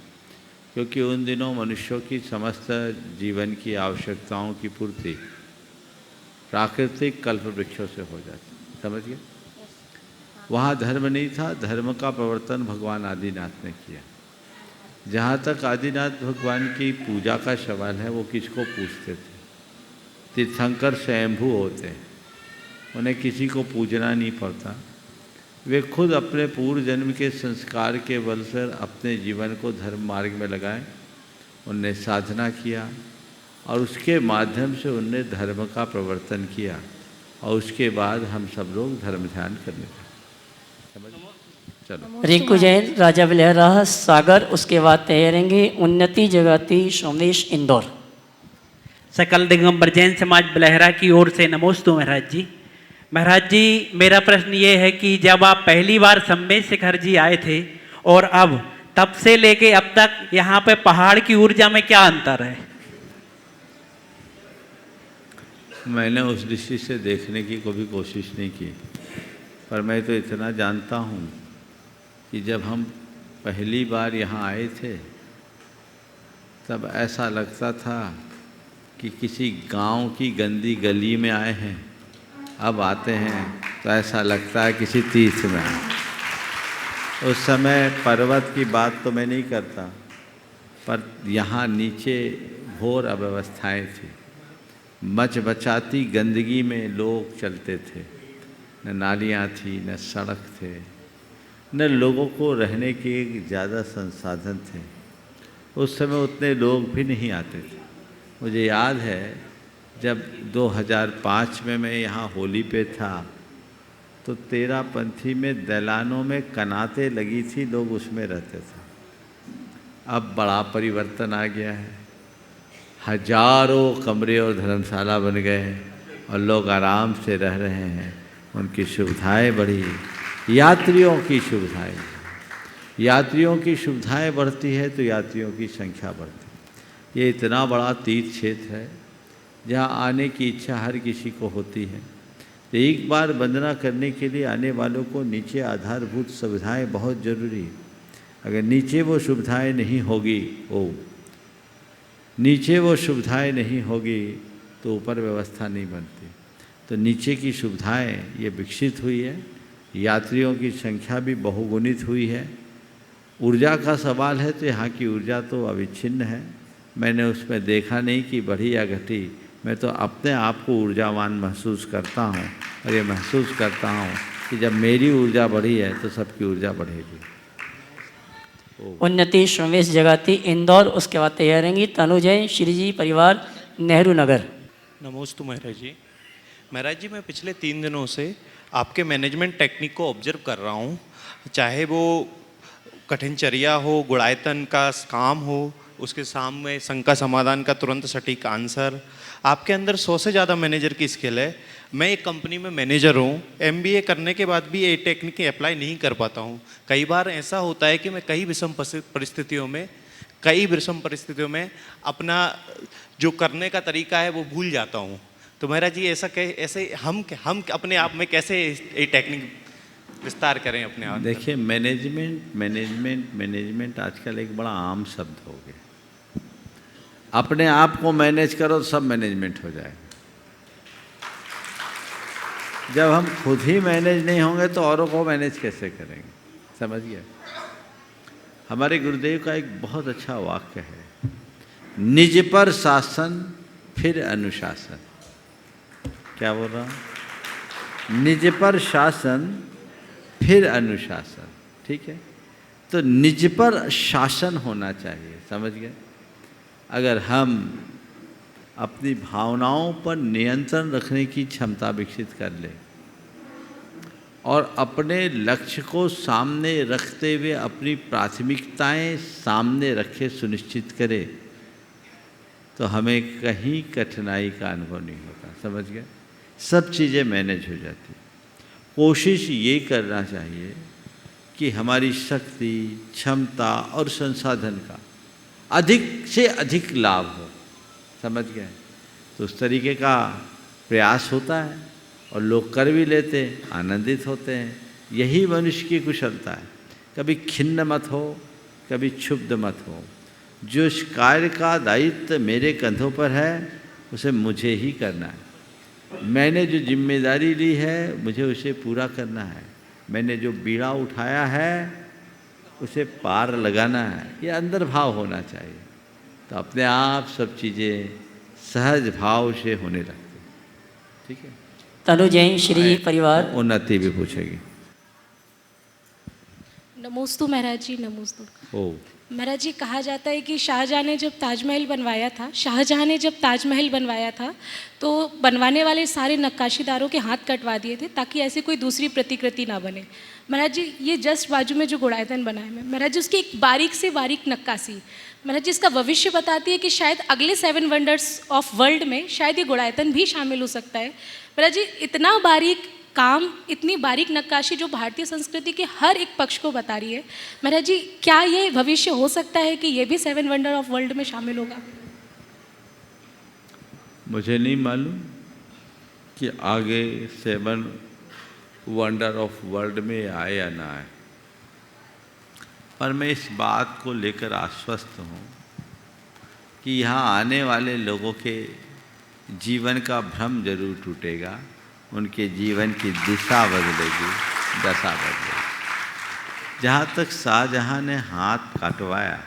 क्योंकि उन दिनों मनुष्यों की समस्त जीवन की आवश्यकताओं की पूर्ति प्राकृतिक कल्प वृक्षों से हो जाती। समझिए, वहाँ धर्म नहीं था, धर्म का प्रवर्तन भगवान आदिनाथ ने किया। जहाँ तक आदिनाथ भगवान की पूजा का सवाल है, वो किसको पूछते थे? तीर्थंकर स्वयंभू होते हैं, उन्हें किसी को पूजना नहीं पड़ता। वे खुद अपने पूर्व जन्म के संस्कार के बल से अपने जीवन को धर्म मार्ग में लगाए, उनने साधना किया और उसके माध्यम से उनने धर्म का प्रवर्तन किया, और उसके बाद हम सब लोग धर्म ध्यान करने लगे। चलो, रिंकू जैन राजा विलहरा सागर, उसके बाद तैयारेंगे उन्नति जगती सोमेश इंदौर। सकल दिगंबर जैन समाज बिलहरा की ओर से नमोस्तु महाराज जी। महाराज जी, मेरा प्रश्न ये है कि जब आप पहली बार सम्मेद शिखर जी आए थे और अब, तब से लेके अब तक यहाँ पे पहाड़ की ऊर्जा में क्या अंतर है? मैंने उस दृष्टि से देखने की कभी कोशिश नहीं की, पर मैं तो इतना जानता हूँ कि जब हम पहली बार यहाँ आए थे तब ऐसा लगता था कि किसी गांव की गंदी गली में आए हैं, अब आते हैं तो ऐसा लगता है किसी तीर्थ में आए। उस समय पर्वत की बात तो मैं नहीं करता, पर यहाँ नीचे घोर अव्यवस्थाएं थी। मचमचाती गंदगी में लोग चलते थे, न नालियाँ थी, न सड़क थे, न लोगों को रहने के ज़्यादा संसाधन थे। उस समय उतने लोग भी नहीं आते थे। मुझे याद है जब 2005 में मैं यहाँ होली पे था तो तेरापंथी में दैलानों में कनातें लगी थी, लोग उसमें रहते थे। अब बड़ा परिवर्तन आ गया है, हजारों कमरे और धर्मशाला बन गए हैं और लोग आराम से रह रहे हैं। उनकी सुविधाएं बढ़ी, यात्रियों की सुविधाएं बढ़ती है तो यात्रियों की संख्या बढ़ती है। ये इतना बड़ा तीर्थ क्षेत्र है जहाँ आने की इच्छा हर किसी को होती है। तो एक बार वंदना करने के लिए आने वालों को नीचे आधारभूत सुविधाएं बहुत ज़रूरी है। अगर नीचे वो सुविधाएं नहीं होगी तो ऊपर व्यवस्था नहीं बनती। तो नीचे की सुविधाएं ये विकसित हुई है, यात्रियों की संख्या भी बहुगुणित हुई है। ऊर्जा का सवाल है तो यहाँ की ऊर्जा तो अविच्छिन्न है। मैंने उसमें देखा नहीं कि बढ़ी या घटी, मैं तो अपने आप को ऊर्जावान महसूस करता हूँ और ये महसूस करता हूँ कि जब मेरी ऊर्जा बढ़ी है तो सबकी ऊर्जा बढ़ेगी। उन्नति श्रमेश जगाती इंदौर, उसके बाद तैयार रहेंगी तनु जैन श्री जी परिवार नेहरू नगर। नमोस्तु महाराज जी। महाराज जी, मैं पिछले 3 दिनों से आपके मैनेजमेंट टेक्निक को ऑब्जर्व कर रहा हूँ, चाहे वो कठिनचर्या हो, गुणायतन का काम हो, उसके सामने शंका समाधान का तुरंत सटीक आंसर। आपके अंदर 100 से ज़्यादा मैनेजर की स्किल है। मैं एक कंपनी में मैनेजर हूँ, MBA करने के बाद भी ये टेक्निक अप्लाई नहीं कर पाता हूँ। कई बार ऐसा होता है कि मैं कई विषम परिस्थितियों में अपना जो करने का तरीका है वो भूल जाता हूँ। तो महाराज जी, ऐसे हम अपने आप में कैसे ये टेक्निक विस्तार करें अपने आप? देखिए, मैनेजमेंट आजकल एक बड़ा आम शब्द हो गया। अपने आप को मैनेज करो तो सब मैनेजमेंट हो जाएगा। जब हम खुद ही मैनेज नहीं होंगे तो औरों को मैनेज कैसे करेंगे? समझ गए? हमारे गुरुदेव का एक बहुत अच्छा वाक्य है, निज पर शासन फिर अनुशासन। क्या बोल रहा हूँ? निज पर शासन फिर अनुशासन। ठीक है, तो निज पर शासन होना चाहिए। समझ गए? अगर हम अपनी भावनाओं पर नियंत्रण रखने की क्षमता विकसित कर ले और अपने लक्ष्य को सामने रखते हुए अपनी प्राथमिकताएं सामने रखे सुनिश्चित करें तो हमें कहीं कठिनाई का अनुभव नहीं होता। समझ गए? सब चीज़ें मैनेज हो जाती। कोशिश ये करना चाहिए कि हमारी शक्ति, क्षमता और संसाधन का अधिक से अधिक लाभ हो। समझ गए? तो उस तरीके का प्रयास होता है और लोग कर भी लेते हैं, आनंदित होते हैं। यही मनुष्य की कुशलता है। कभी खिन्न मत हो, कभी क्षुब्ध मत हो। जो इस कार्य का दायित्व मेरे कंधों पर है उसे मुझे ही करना है। मैंने जो जिम्मेदारी ली है मुझे उसे पूरा करना है। मैंने जो बीड़ा उठाया है उसे पार लगाना है। ये अंदर भाव होना चाहिए, तो अपने आप सब चीज़ें सहज भाव से होने लगती। ठीक है। तनु जैन श्री परिवार उन्नति भी पूछेगी। नमोस्तु महाराज जी, नमोस्तु। ओ महाराज जी, कहा जाता है कि शाहजहाँ ने जब ताजमहल बनवाया था तो बनवाने वाले सारे नक्काशीदारों के हाथ कटवा दिए थे ताकि ऐसी कोई दूसरी प्रतिकृति ना बने। महाराज जी, ये जस्ट बाजू में जो गुणायतन बना है महाराज जी, उसकी एक बारीक से बारीक नक्काशी महाराज जी इसका भविष्य बताती है कि शायद अगले 7 वंडर्स ऑफ वर्ल्ड में शायद ये गुणायतन भी शामिल हो सकता है। महाराज जी, इतना बारीक काम, इतनी बारीक नक्काशी जो भारतीय संस्कृति के हर एक पक्ष को बता रही है, महाराज जी क्या ये भविष्य हो सकता है कि ये भी 7 वंडर ऑफ वर्ल्ड में शामिल होगा? मुझे नहीं मालूम कि आगे 7 वंडर ऑफ वर्ल्ड में आए या ना आए, पर मैं इस बात को लेकर आश्वस्त हूँ कि यहाँ आने वाले लोगों के जीवन का भ्रम जरूर टूटेगा, उनके जीवन की दिशा बदलेगी, दशा बदलेगी। जहाँ तक शाहजहाँ ने हाथ काटवाया,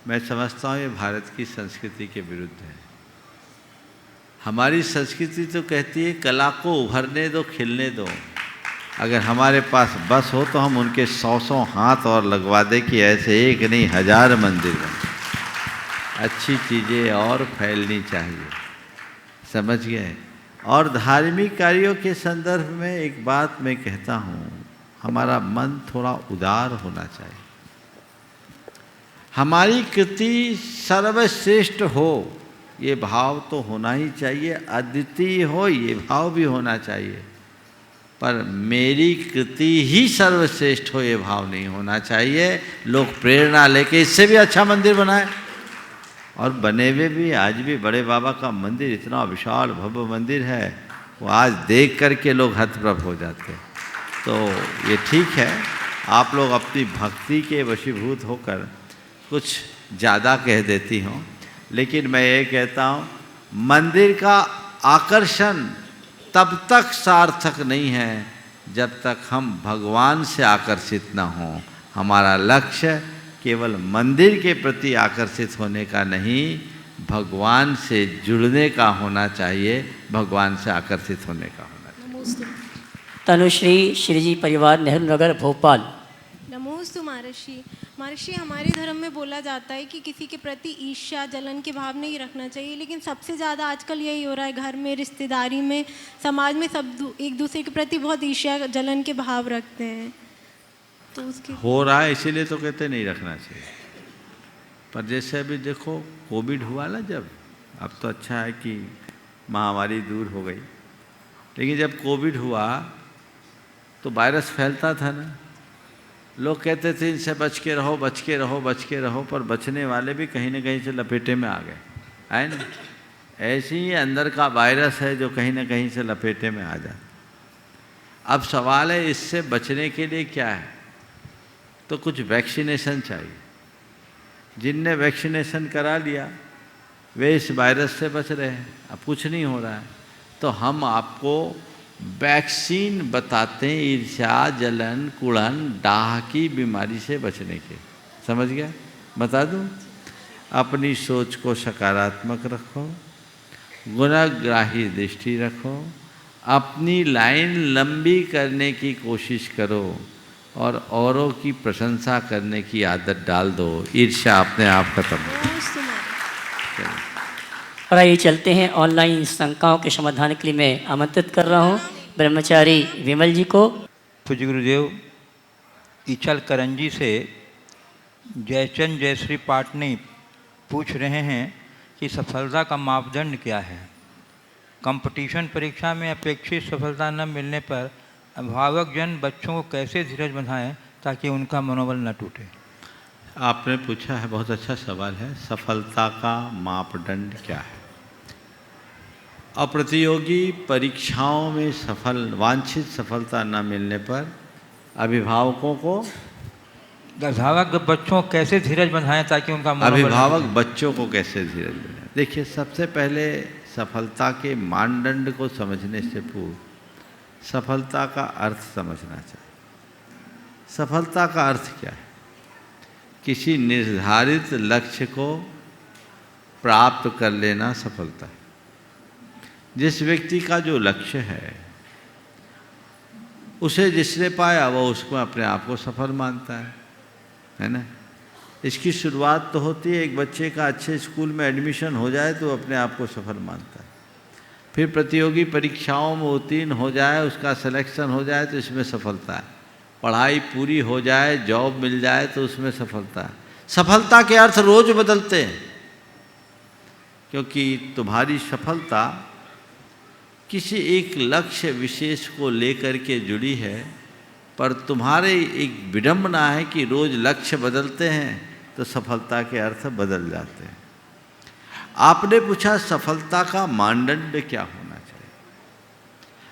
मैं समझता हूँ ये भारत की संस्कृति के विरुद्ध है। हमारी संस्कृति तो कहती है कला को उभरने दो, खिलने दो। अगर हमारे पास बस हो तो हम उनके 100 हाथ और लगवा दें कि ऐसे एक नहीं 1000 मंदिर बने। अच्छी चीज़ें और फैलनी चाहिए, समझ गए। और धार्मिक कार्यों के संदर्भ में एक बात मैं कहता हूँ, हमारा मन थोड़ा उदार होना चाहिए। हमारी कृति सर्वश्रेष्ठ हो ये भाव तो होना ही चाहिए, अद्वितीय हो ये भाव भी होना चाहिए, पर मेरी कृति ही सर्वश्रेष्ठ हो ये भाव नहीं होना चाहिए। लोग प्रेरणा लेके इससे भी अच्छा मंदिर बनाए, और बने हुए भी आज भी बड़े बाबा का मंदिर इतना विशाल भव्य मंदिर है, वो आज देख करके लोग हतप्रभ हो जाते हैं। तो ये ठीक है, आप लोग अपनी भक्ति के वशीभूत होकर कुछ ज़्यादा कह देती हों, लेकिन मैं ये कहता हूँ मंदिर का आकर्षण तब तक सार्थक नहीं है जब तक हम भगवान से आकर्षित ना हों। हमारा लक्ष्य केवल मंदिर के प्रति आकर्षित होने का नहीं, भगवान से जुड़ने का होना चाहिए, भगवान से आकर्षित होने का होना चाहिए। तनुश्री श्रीजी परिवार, नेहरू नगर, भोपाल। नमोस्तु महर्षि। महर्षि, हमारे धर्म में बोला जाता है कि किसी के प्रति ईर्ष्या जलन के भाव नहीं रखना चाहिए, लेकिन सबसे ज़्यादा आजकल यही हो रहा है, घर में, रिश्तेदारी में, समाज में सब एक दूसरे के प्रति बहुत ईर्ष्या जलन के भाव रखते हैं। तो उसके हो रहा है, इसीलिए तो कहते नहीं रखना चाहिए। पर जैसे अभी देखो कोविड हुआ ना, जब, अब तो अच्छा है कि महामारी दूर हो गई, लेकिन जब कोविड हुआ तो वायरस फैलता था ना, लोग कहते थे इनसे बच के रहो, बच के रहो, बच के रहो, पर बचने वाले भी कहीं ना कहीं से लपेटे में आ गए, है ना। ऐसे ही अंदर का वायरस है जो कहीं ना कहीं से लपेटे में आ जाता। अब सवाल है इससे बचने के लिए क्या है, तो कुछ वैक्सीनेशन चाहिए। जिनने वैक्सीनेशन करा लिया वे इस वायरस से बच रहे हैं, अब कुछ नहीं हो रहा है। तो हम आपको वैक्सीन बताते हैं ईर्ष्या, जलन, कुड़न, डाह की बीमारी से बचने के। समझ गया? बता दूं? अपनी सोच को सकारात्मक रखो, गुणग्राही दृष्टि रखो, अपनी लाइन लंबी करने की कोशिश करो और औरों की प्रशंसा करने की आदत डाल दो, ईर्ष्या अपने आप खत्म हो। और आइए चलते हैं ऑनलाइन शंकाओं के समाधान के लिए मैं आमंत्रित कर रहा हूँ ब्रह्मचारी विमल जी को। पूज्य गुरुदेव, ईचल करंजी से जयचंद जयश्री पाटनी पूछ रहे हैं कि सफलता का मापदंड क्या है। कंपटीशन परीक्षा में अपेक्षित सफलता न मिलने पर अभिभावक जन बच्चों को कैसे धीरज बंधाएं ताकि उनका मनोबल न टूटे। आपने पूछा है, बहुत अच्छा सवाल है। सफलता का मापदंड क्या है? अप्रतियोगी परीक्षाओं में वांछित सफलता न मिलने पर अभिभावकों को, अभिभावक बच्चों को कैसे धीरज बंधाएं ताकि उनका अभिभावक बच्चों को कैसे धीरज बंधाएं। देखिए, सबसे पहले सफलता के मानदंड को समझने से पूर्व सफलता का अर्थ समझना चाहिए। सफलता का अर्थ क्या है? किसी निर्धारित लक्ष्य को प्राप्त कर लेना सफलता है। जिस व्यक्ति का जो लक्ष्य है उसे जिसने पाया वो उसको अपने आप को सफल मानता है ना। इसकी शुरुआत तो होती है, एक बच्चे का अच्छे स्कूल में एडमिशन हो जाए तो अपने आप को सफल मानता है। फिर प्रतियोगी परीक्षाओं में उत्तीर्ण हो जाए, उसका सिलेक्शन हो जाए तो इसमें सफलता है। पढ़ाई पूरी हो जाए, जॉब मिल जाए तो उसमें सफलता है। सफलता के अर्थ रोज बदलते हैं, क्योंकि तुम्हारी सफलता किसी एक लक्ष्य विशेष को लेकर के जुड़ी है, पर तुम्हारे एक विडंबना है कि रोज लक्ष्य बदलते हैं तो सफलता के अर्थ बदल जाते हैं। आपने पूछा सफलता का मानदंड क्या होना चाहिए।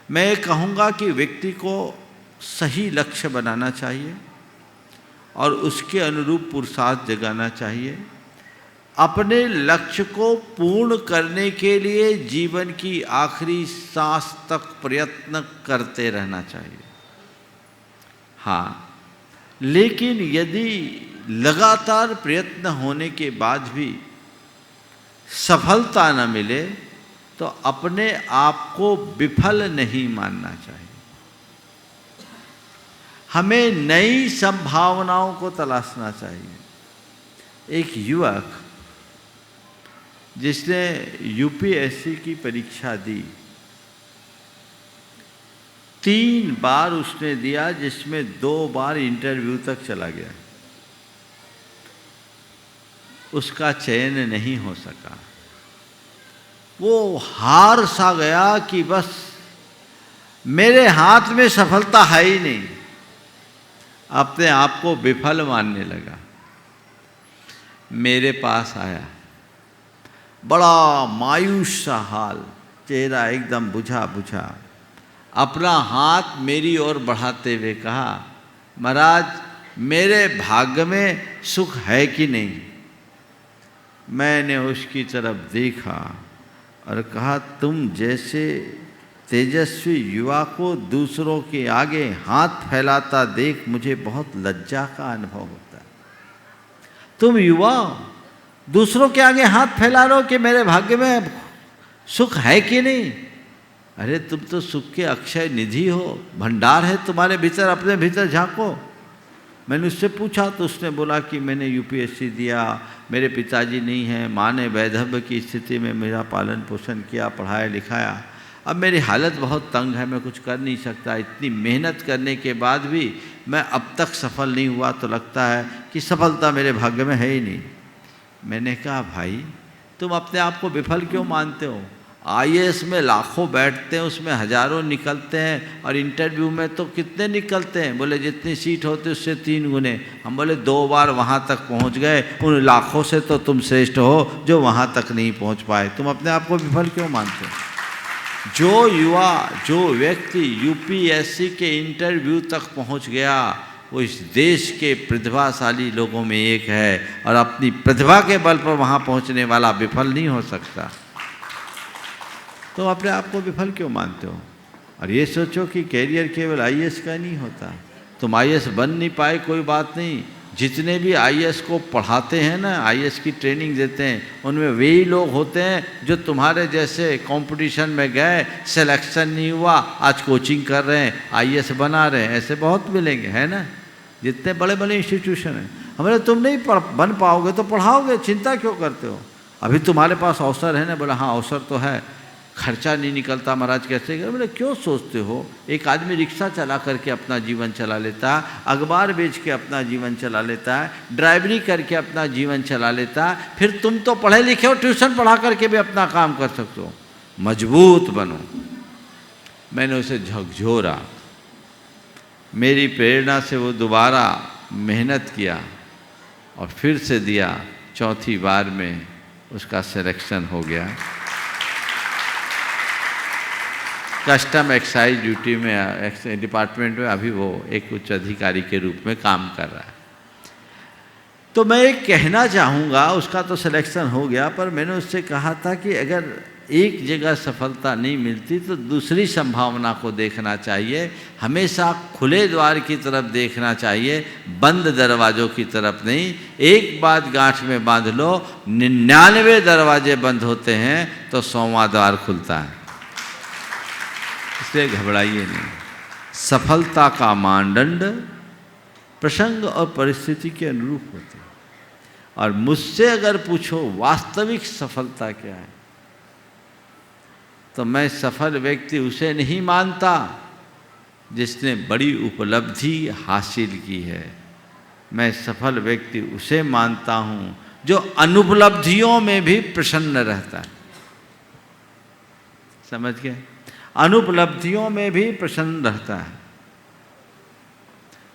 मैं कहूँगा कि व्यक्ति को सही लक्ष्य बनाना चाहिए और उसके अनुरूप पुरुषार्थ जगाना चाहिए। अपने लक्ष्य को पूर्ण करने के लिए जीवन की आखिरी सांस तक प्रयत्न करते रहना चाहिए। हाँ, लेकिन यदि लगातार प्रयत्न होने के बाद भी सफलता न मिले तो अपने आप को विफल नहीं मानना चाहिए। हमें नई संभावनाओं को तलाशना चाहिए। एक युवक जिसने यूपीएससी की परीक्षा दी, 3 बार उसने दिया, जिसमें 2 बार इंटरव्यू तक चला गया, उसका चयन नहीं हो सका। वो हार सा गया कि बस मेरे हाथ में सफलता है ही नहीं, अपने आप को विफल मानने लगा। मेरे पास आया, बड़ा मायूस सा हाल, चेहरा एकदम बुझा बुझा, अपना हाथ मेरी ओर बढ़ाते हुए कहा, महाराज मेरे भाग्य में सुख है कि नहीं। मैंने उसकी तरफ देखा और कहा, तुम जैसे तेजस्वी युवा को दूसरों के आगे हाथ फैलाता देख मुझे बहुत लज्जा का अनुभव होता है। तुम युवा दूसरों के आगे हाथ फैला रहे हो कि मेरे भाग्य में सुख है कि नहीं। अरे तुम तो सुख के अक्षय निधि हो, भंडार है तुम्हारे भीतर, अपने भीतर झांको। मैंने उससे पूछा तो उसने बोला कि मैंने यूपीएससी दिया, मेरे पिताजी नहीं हैं, माँ ने वैधव्य की स्थिति में मेरा पालन पोषण किया, पढ़ाया लिखाया। अब मेरी हालत बहुत तंग है, मैं कुछ कर नहीं सकता। इतनी मेहनत करने के बाद भी मैं अब तक सफल नहीं हुआ, तो लगता है कि सफलता मेरे भाग्य में है ही नहीं। मैंने कहा, भाई तुम अपने आप को विफल क्यों मानते हो? आईएएस में लाखों बैठते हैं, उसमें हजारों निकलते हैं, और इंटरव्यू में तो कितने निकलते हैं? बोले जितनी सीट होती उससे 3 गुने। हम बोले 2 बार वहाँ तक पहुँच गए, उन लाखों से तो तुम श्रेष्ठ हो जो वहाँ तक नहीं पहुँच पाए। तुम अपने आप को विफल क्यों मानते हो? जो युवा, जो व्यक्ति यूपीएससी के इंटरव्यू तक पहुँच गया, वो इस देश के प्रतिभाशाली लोगों में एक है, और अपनी प्रतिभा के बल पर वहाँ पहुँचने वाला विफल नहीं हो सकता। तो अपने आप को विफल क्यों मानते हो? और ये सोचो कि कैरियर केवल आईएएस का नहीं होता। तुम आईएएस बन नहीं पाए कोई बात नहीं, जितने भी आईएएस को पढ़ाते हैं ना, आईएएस की ट्रेनिंग देते हैं, उनमें वही लोग होते हैं जो तुम्हारे जैसे कंपटीशन में गए, सिलेक्शन नहीं हुआ, आज कोचिंग कर रहे हैं, आईएएस बना रहे हैं। ऐसे बहुत मिलेंगे, है ना, जितने बड़े बड़े इंस्टीट्यूशन हैं। हमारे तुम नहीं बन पाओगे तो पढ़ाओगे, चिंता क्यों करते हो? अभी तुम्हारे पास अवसर है ना। बोला हाँ अवसर तो है, खर्चा नहीं निकलता महाराज, कैसे करें? बोले क्यों सोचते हो? एक आदमी रिक्शा चला करके अपना जीवन चला लेता है, अखबार बेच के अपना जीवन चला लेता है, ड्राइवरी करके अपना जीवन चला लेता है। फिर तुम तो पढ़े लिखे हो, ट्यूशन पढ़ा करके भी अपना काम कर सकते हो। मजबूत बनो। मैंने उसे झकझोरा, मेरी प्रेरणा से वो दोबारा मेहनत किया और फिर से दिया। 4थी बार में उसका सिलेक्शन हो गया। कस्टम एक्साइज ड्यूटी में, डिपार्टमेंट में अभी वो एक उच्च अधिकारी के रूप में काम कर रहा है। तो मैं एक कहना चाहूँगा, उसका तो सिलेक्शन हो गया, पर मैंने उससे कहा था कि अगर एक जगह सफलता नहीं मिलती तो दूसरी संभावना को देखना चाहिए। हमेशा खुले द्वार की तरफ देखना चाहिए, बंद दरवाज़ों की तरफ नहीं। एक बात गांठ में बांध लो, 99 दरवाजे बंद होते हैं तो 100वां द्वार खुलता है। इसलिए घबराइए नहीं। सफलता का मानदंड प्रसंग और परिस्थिति के अनुरूप होते हैं। और मुझसे अगर पूछो वास्तविक सफलता क्या है, तो मैं सफल व्यक्ति उसे नहीं मानता जिसने बड़ी उपलब्धि हासिल की है। मैं सफल व्यक्ति उसे मानता हूँ जो अनुपलब्धियों में भी प्रसन्न रहता है। समझ गए? अनुपलब्धियों में भी प्रसन्न रहता है।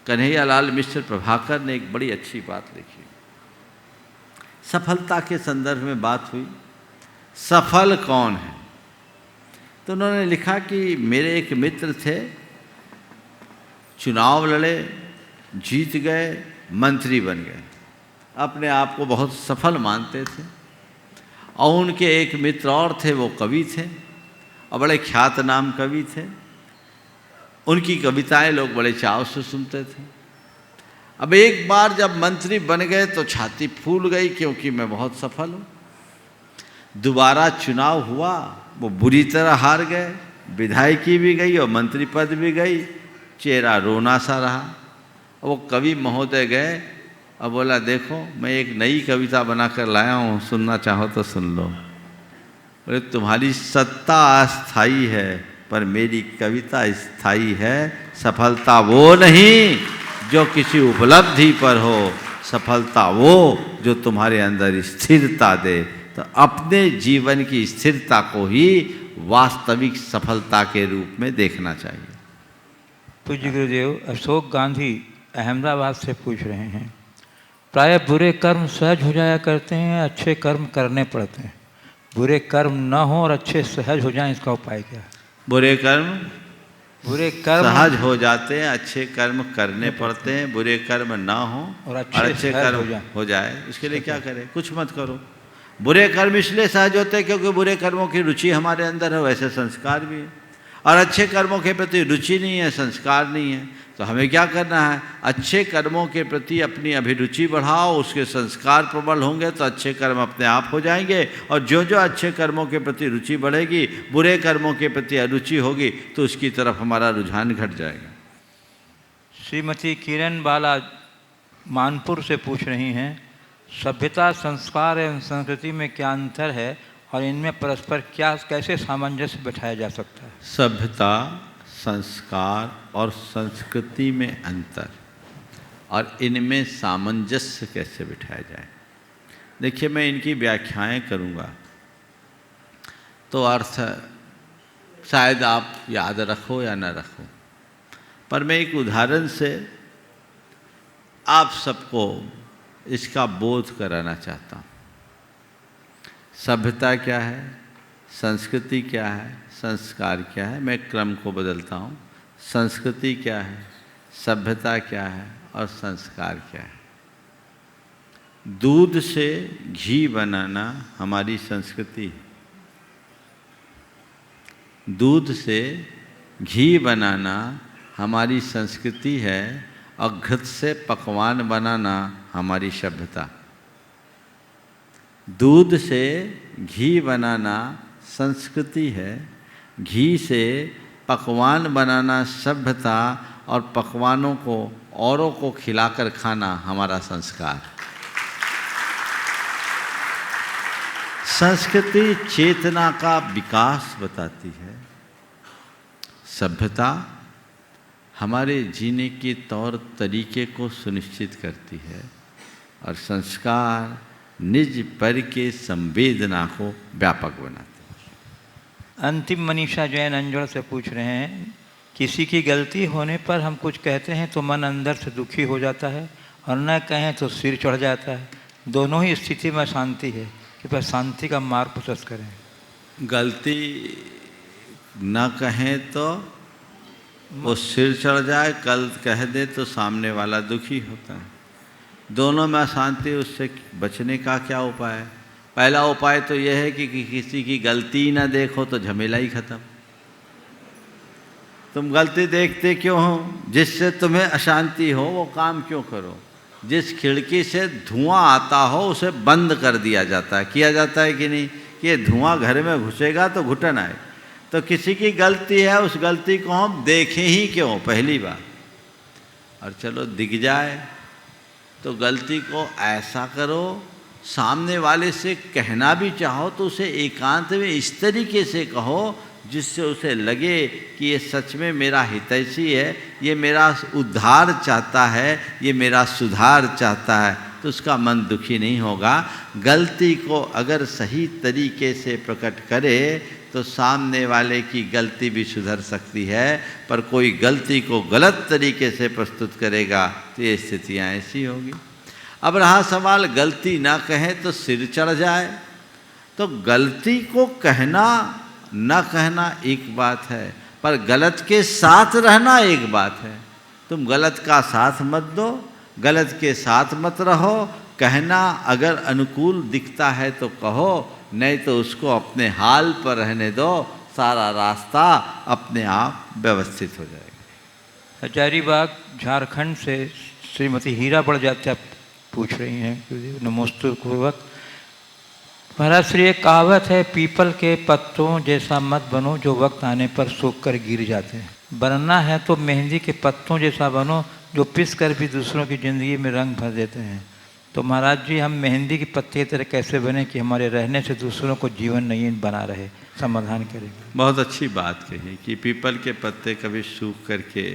कन्हैयालाल मिश्र प्रभाकर ने एक बड़ी अच्छी बात लिखी। सफलता के संदर्भ में बात हुई, सफल कौन है? तो उन्होंने लिखा कि मेरे एक मित्र थे, चुनाव लड़े, जीत गए, मंत्री बन गए, अपने आप को बहुत सफल मानते थे। और उनके एक मित्र और थे, वो कवि थे और बड़े ख्यातनाम कवि थे। उनकी कविताएं लोग बड़े चाव से सुनते थे। अब एक बार जब मंत्री बन गए तो छाती फूल गई, क्योंकि मैं बहुत सफल हूँ। दोबारा चुनाव हुआ, वो बुरी तरह हार गए, विधायकी भी गई और मंत्री पद भी गई, चेहरा रोना सा रहा। वो कवि महोदय गए और बोला देखो मैं एक नई कविता बनाकर लाया हूँ, सुनना चाहो तो सुन लो। बोले तुम्हारी सत्ता अस्थाई है पर मेरी कविता स्थायी है। सफलता वो नहीं जो किसी उपलब्धि पर हो, सफलता वो जो तुम्हारे अंदर स्थिरता दे। तो अपने जीवन की स्थिरता को ही वास्तविक सफलता के रूप में देखना चाहिए। पूज्य गुरुदेव, अशोक गांधी अहमदाबाद से पूछ रहे हैं, प्रायः बुरे कर्म सहज हो जाया करते हैं, अच्छे कर्म करने पड़ते हैं। बुरे कर्म न हो और अच्छे सहज हो जाएं, इसका उपाय क्या है? बुरे कर्म सहज हो जाते हैं, अच्छे कर्म करने पड़ते हैं। बुरे कर्म ना हो और अच्छे कर्म हो जाए, इसके लिए क्या करें? कुछ मत करो। बुरे कर्म इसलिए सहज होते हैं क्योंकि बुरे कर्मों की रुचि हमारे अंदर है, वैसे संस्कार भी है। और अच्छे कर्मों के प्रति रुचि नहीं है, संस्कार नहीं है, तो हमें क्या करना है? अच्छे कर्मों के प्रति अपनी अभिरुचि बढ़ाओ, उसके संस्कार प्रबल होंगे तो अच्छे कर्म अपने आप हो जाएंगे। और जो जो अच्छे कर्मों के प्रति रुचि बढ़ेगी, बुरे कर्मों के प्रति अरुचि होगी, तो उसकी तरफ हमारा रुझान घट जाएगा। श्रीमती किरण बाला मानपुर से पूछ रही हैं, सभ्यता, संस्कार एवं संस्कृति में क्या अंतर है और इनमें परस्पर क्या कैसे सामंजस्य बिठाया जा सकता है? सभ्यता, संस्कार और संस्कृति में अंतर और इनमें सामंजस्य कैसे बिठाया जाए। देखिए, मैं इनकी व्याख्याएं करूंगा तो अर्थ शायद आप याद रखो या ना रखो, पर मैं एक उदाहरण से आप सबको इसका बोध कराना चाहता हूँ। सभ्यता क्या है, संस्कृति क्या है, संस्कार क्या है। मैं क्रम को बदलता हूँ। संस्कृति क्या है, सभ्यता क्या है और संस्कार क्या है। दूध से घी बनाना हमारी संस्कृति है। दूध से घी बनाना हमारी संस्कृति है और घृत से पकवान बनाना हमारी सभ्यता। दूध से घी बनाना संस्कृति है, घी से पकवान बनाना सभ्यता और पकवानों को औरों को खिलाकर खाना हमारा संस्कार। संस्कृति चेतना का विकास बताती है, सभ्यता हमारे जीने के तौर तरीके को सुनिश्चित करती है और संस्कार निज पर के संवेदना को व्यापक बनाते हैं। अंतिम मनीषा जैन अंजड़ से पूछ रहे हैं, किसी की गलती होने पर हम कुछ कहते हैं तो मन अंदर से दुखी हो जाता है और न कहें तो सिर चढ़ जाता है। दोनों ही स्थिति में शांति है, कृपया शांति का मार्ग प्रशस्त करें। गलती न कहें तो वो सिर चढ़ जाए, कल कह दे तो सामने वाला दुखी होता है। दोनों में अशांति, उससे बचने का क्या उपाय है? पहला उपाय तो यह है कि किसी की गलती ना देखो तो झमेला ही खत्म। तुम गलती देखते क्यों हो? जिससे तुम्हें अशांति हो वो काम क्यों करो? जिस खिड़की से धुआं आता हो उसे बंद कर दिया जाता है, किया जाता है कि नहीं? कि ये धुआं घर में घुसेगा तो घुटन आए। तो किसी की गलती है, उस गलती को हम देखें ही क्यों पहली बार? और चलो दिख जाए तो गलती को ऐसा करो, सामने वाले से कहना भी चाहो तो उसे एकांत में इस तरीके से कहो जिससे उसे लगे कि ये सच में मेरा हितैषी है, ये मेरा उद्धार चाहता है, ये मेरा सुधार चाहता है, तो उसका मन दुखी नहीं होगा। गलती को अगर सही तरीके से प्रकट करे तो सामने वाले की गलती भी सुधर सकती है, पर कोई गलती को गलत तरीके से प्रस्तुत करेगा तो ये स्थितियाँ ऐसी होगी। अब रहा सवाल गलती ना कहें तो सिर चढ़ जाए, तो गलती को कहना न कहना एक बात है, पर गलत के साथ रहना एक बात है। तुम गलत का साथ मत दो, गलत के साथ मत रहो। कहना अगर अनुकूल दिखता है तो कहो, नहीं तो उसको अपने हाल पर रहने दो, सारा रास्ता अपने आप व्यवस्थित हो जाएगा। हजारीबाग झारखंड से श्रीमती हीरा बड़जात्या पूछ रही हैं, नमोस्तु पूर्वक। महाराज श्री, एक कहावत है, पीपल के पत्तों जैसा मत बनो जो वक्त आने पर सूख कर गिर जाते हैं। बनना है तो मेहंदी के पत्तों जैसा बनो जो पिस कर भी दूसरों की ज़िंदगी में रंग भर देते हैं। तो महाराज जी, हम मेहंदी के पत्ते की तरह कैसे बने कि हमारे रहने से दूसरों को जीवन नहीं बना रहे? समाधान करेंगे। बहुत अच्छी बात कही कि पीपल के पत्ते कभी सूख करके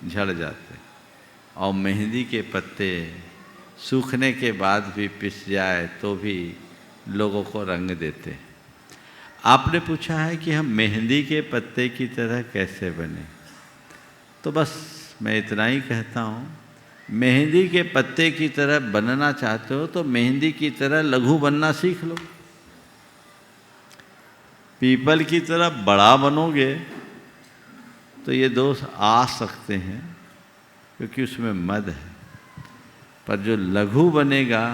झड़ जाते और मेहंदी के पत्ते सूखने के बाद भी पिस जाए तो भी लोगों को रंग देते। आपने पूछा है कि हम मेहंदी के पत्ते की तरह कैसे बने, तो बस मैं इतना ही कहता हूँ, मेहंदी के पत्ते की तरह बनना चाहते हो तो मेहंदी की तरह लघु बनना सीख लो। पीपल की तरह बड़ा बनोगे तो ये दोष आ सकते हैं क्योंकि उसमें मद है, पर जो लघु बनेगा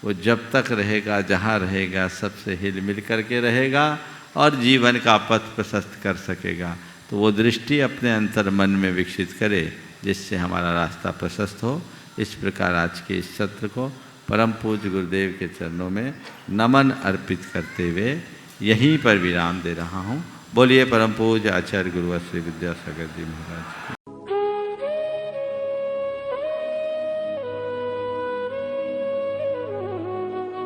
वो जब तक रहेगा, जहाँ रहेगा, सबसे हिल मिल करके रहेगा और जीवन का पथ प्रशस्त कर सकेगा। तो वो दृष्टि अपने अंतर मन में विकसित करे जिससे हमारा रास्ता प्रशस्त हो। इस प्रकार आज के इस सत्र को परम पूज्य गुरुदेव के चरणों में नमन अर्पित करते हुए यहीं पर विराम दे रहा हूँ। बोलिए परम पूज्य आचार्य गुरुवर श्री विद्यासागर जी महाराज।